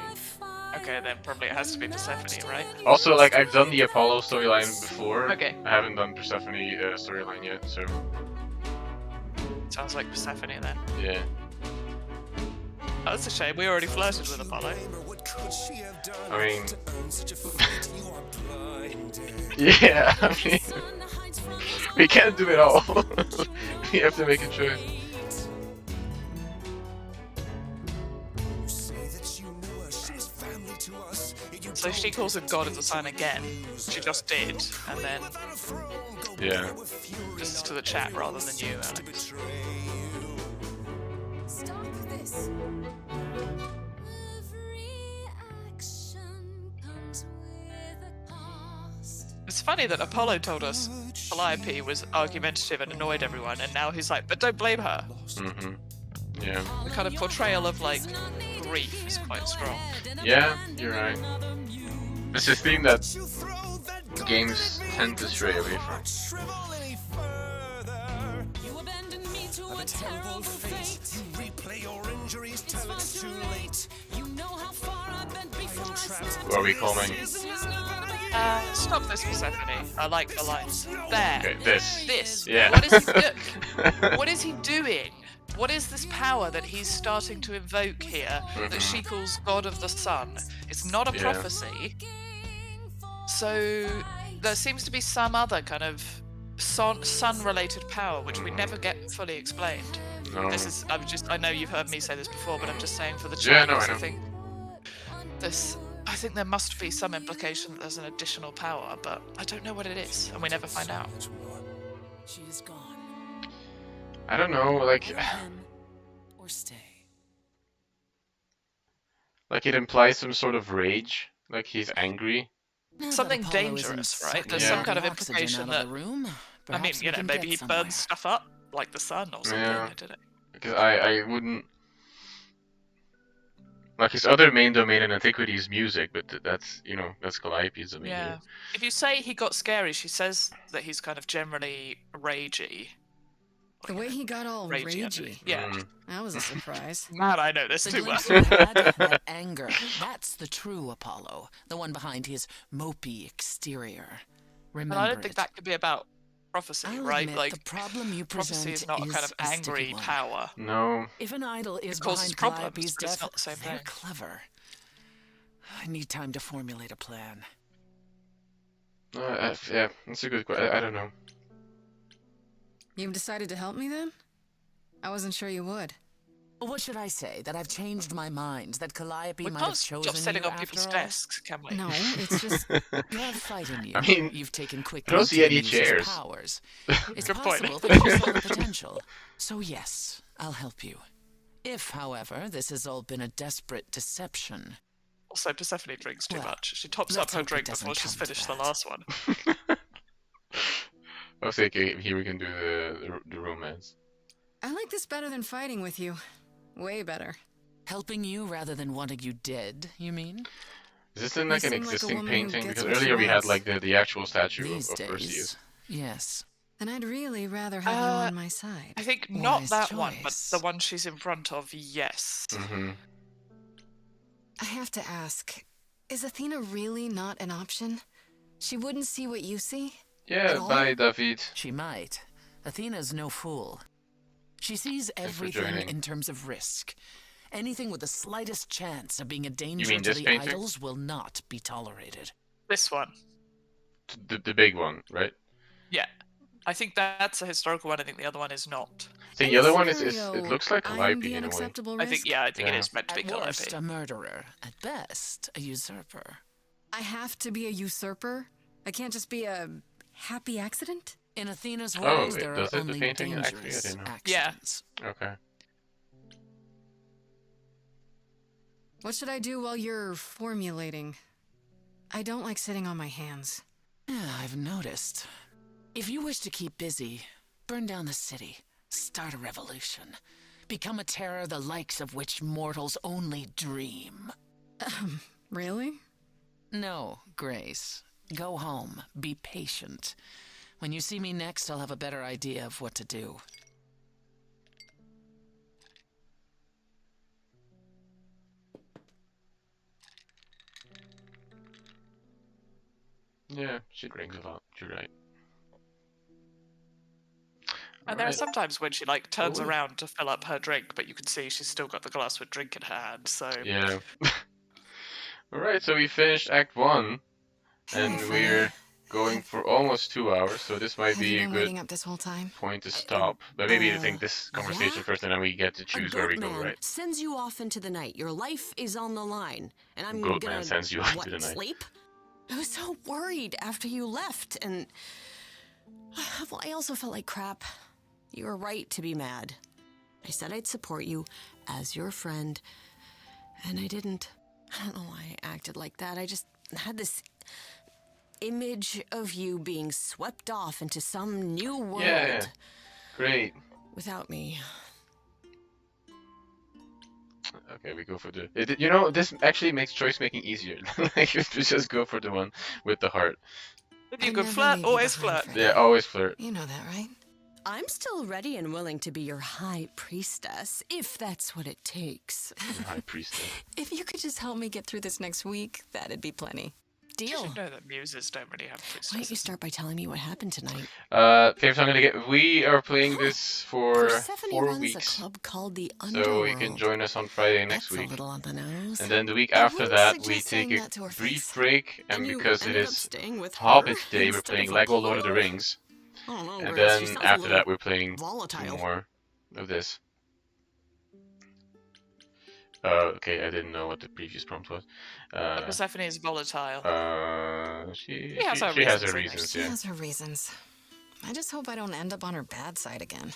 Okay, then probably it has to be Persephone, right? Also, like I've done the Apollo storyline before. Okay. I haven't done Persephone storyline yet, so Sounds like Persephone then. yeah. Oh, that's a shame. We already flirted with Apollo. I mean, yeah. I mean, we can't do it all. We have to make a choice. So she calls him God of the Sun again. She just did, and then Yeah. just to the chat rather than you, Alex. Stop this. It's funny that Apollo told us Calliope was argumentative and annoyed everyone, and now he's like, but don't blame her. Mm-hmm. Yeah. The kind of portrayal of like grief is quite strong. Yeah, you're right. It's a theme that games tend to stray away from. A terrible fate. You replay your injuries till it's too late. Who are we calling? Stop this, Persephone. I like the lines. There. Okay, this. This. Yeah. What is he what is he doing? What is this power that he's starting to invoke here that she calls God of the Sun? It's not a Yeah. prophecy. So there seems to be some other kind of sun-related power which we never get fully explained. No. This is I know you've heard me say this before, but I'm just saying for the Yeah, chat. no, I I know. think there must be some implication that there's an additional power, but I don't know what it is, and we never find out. She is gone. I don't know, like Or stay. it implies some sort of rage, like he's angry. Now that Something Apollo dangerous, isn't right? There's Yeah. some kind of sucking all the implication oxygen out that of the room. I mean, Perhaps we you know, can maybe get he burns somewhere. stuff up like the sun or something. Yeah. I don't know. Because I wouldn't. Like his other main domain in antiquity is music, but that's that's Calliope's domain. Yeah. here. If you say he got scary, she says that he's kind of generally ragey. The way he got all Ragey, ragey. Yeah. Mm. That was a surprise. Man, I know this The too well. glimpse you had, that anger, that's the true Apollo, the one behind his mopey exterior. And Remember I don't think it. that could be about prophecy, I'll right? admit Like the problem you prophecy is present not a kind of is a sticky angry one. power. No. If an idol is It causes behind problems, Calliope's but it's death, not the same they're thing. clever. I need time to formulate a plan. Yeah, that's a good question. I don't know. You've decided to help me then? I wasn't sure you would. What should I say? That I've changed my mind? That Calliope We might can't have chosen stop sitting you on people's after all? desks, can we? No, it's just You have fight in you. I mean, You've taken quick I don't note see of any Muse's chairs. powers. It's Good point. possible that you saw the potential. So yes, I'll help you. If, however, this has all been a desperate deception. Also, Persephone drinks too Well, much. She tops let's up her hope it drink doesn't before she's come to finished the that. last one. I was thinking here we can do the romance. I like this better than fighting with you. Way better. Helping you rather than wanting you dead, you mean? Is this in like You an seem like a existing woman who painting? gets Because what she earlier we had wants. like the actual statue These of days, Perseus. yes. Then I'd really rather have you on my side. I think not Wise that one, but choice. the one she's in front of, yes. Mm-hmm. I have to ask, is Athena really not an option? She wouldn't see what you see? Yeah, At all? bye, David. She might. Athena's no fool. She sees for everything joining. in terms of risk. Anything with the slightest chance of being a danger mean to this the painting? idols will not be tolerated. This one. The big one, right? Yeah. I think that's a historical one. I think the other one is not. I think the other one is it looks like Calliope in a way. I think, yeah, I think it Yeah. is meant to be At worst, Calliope. a murderer. At best, a usurper. I have to be a usurper? I can't just be a happy accident? In Athena's Oh, world, wait, there does are it, the only painting? Actually, I dangerous didn't know. actions. Okay. What should I do while you're formulating? I don't like sitting on my hands. Yeah, I've noticed. If you wish to keep busy, burn down the city, start a revolution, become a terror the likes of which mortals only dream. Really? No, Grace. Go home. Be patient. When you see me next, I'll have a better idea of what to do. Yeah, she drinks a lot. You're right. And there are Alright. sometimes when she like turns Ooh. around to fill up her drink, but you can see she's still got the glass with drink in her hand. So Yeah. Alright, so we finished Act 1, and we're going for almost 2 hours, so this might Have be you a been good waiting up this whole time? point to stop. But maybe I think this conversation first, and then we get to choose where we go, Goatman right? sends you off into the night. Your life is on the line, and I'm Goatman gonna sends you off what, into the night. sleep? I was so worried after you left, and well, I also felt like crap. You were right to be mad. I said I'd support you as your friend, and I didn't. I don't know why I acted like that. I just had this image of you being swept off into some new world Yeah, great. without me. Okay, we go for the... you know, this actually makes choice making easier. Like, if we just go for the one with the heart. if you could flirt, always flirt. Yeah, always flirt. You know that, right? I'm still ready and willing to be your high priestess, if that's what it takes. High priestess. If you could just help me get through this next week, that'd be plenty. You Deal. should know that muses don't really have Why don't priestesses. you start by telling me what happened tonight? Okay, so I'm gonna get... We are playing this for Persephone 4 runs weeks. a club called the So Underworld. you can join us on Friday next That's week. a little on the nose. And then the week I after wouldn't that, we suggest saying take a that to her brief face. break, and And you because it ended up is staying with Hobbit her Day, we're instead playing of Lego Lord of the Apollo? Rings. I don't know, And Grace, she then sounds a after little that, we're playing volatile. more of this. Okay, I didn't know what the previous prompt was. Persephone is volatile. She has her she has reasons, her I guess. reasons, She yeah. has her reasons. I just hope I don't end up on her bad side again.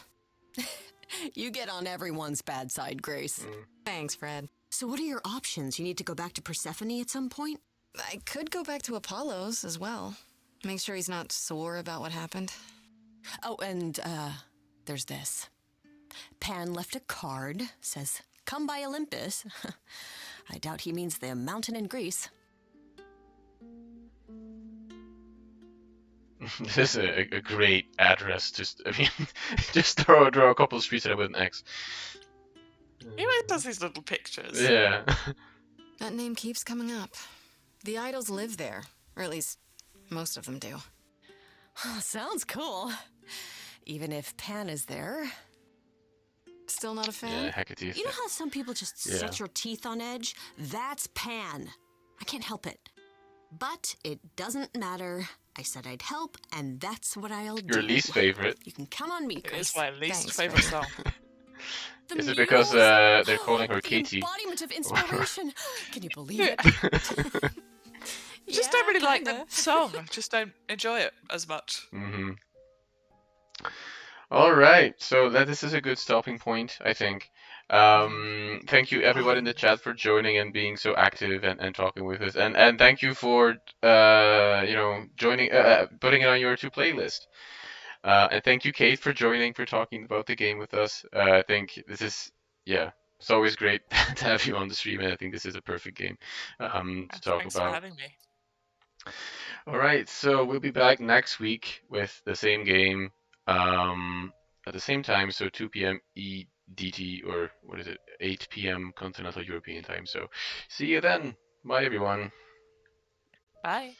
You get on everyone's bad side, Grace. Thanks, Fred. So what are your options? You need to go back to Persephone at some point? I could go back to Apollo's as well. Make sure he's not sore about what happened. Oh, and, there's this. Pan left a card, says, "Come by Olympus." I doubt he means the mountain in Greece. This is a great address. Just, I mean, just draw a couple of streets at it with an X. He always does these little pictures. Yeah. That name keeps coming up. The idols live there, or at least most of them do. Sounds cool. Even if Pan is there. Still not a fan? Yeah, Hecate. You know how some people just Yeah. set your teeth on edge? That's Pan. I can't help it. But it doesn't matter. I said I'd help, and that's what I'll do. Your least favorite. You can count on me, It Grace. is my least Thanks, favorite Fred. song. The Is it because muse? they're calling her The Katie? embodiment of inspiration. Can you believe it? Just don't really like the song. I just don't enjoy it as much. Mm-hmm. All right, so this is a good stopping point, I think. Thank you everyone in the chat for joining and being so active and talking with us, and thank you for joining, putting it on your to playlist. And thank you, Kate, for joining, for talking about the game with us. I think this is, it's always great to have you on the stream, and I think this is a perfect game to talk Thanks about. for having me. All right, so we'll be back next week with the same game at the same time, so 2 p.m. EDT, or what is it, 8 p.m. Continental European time. So see you then. Bye, everyone. Bye.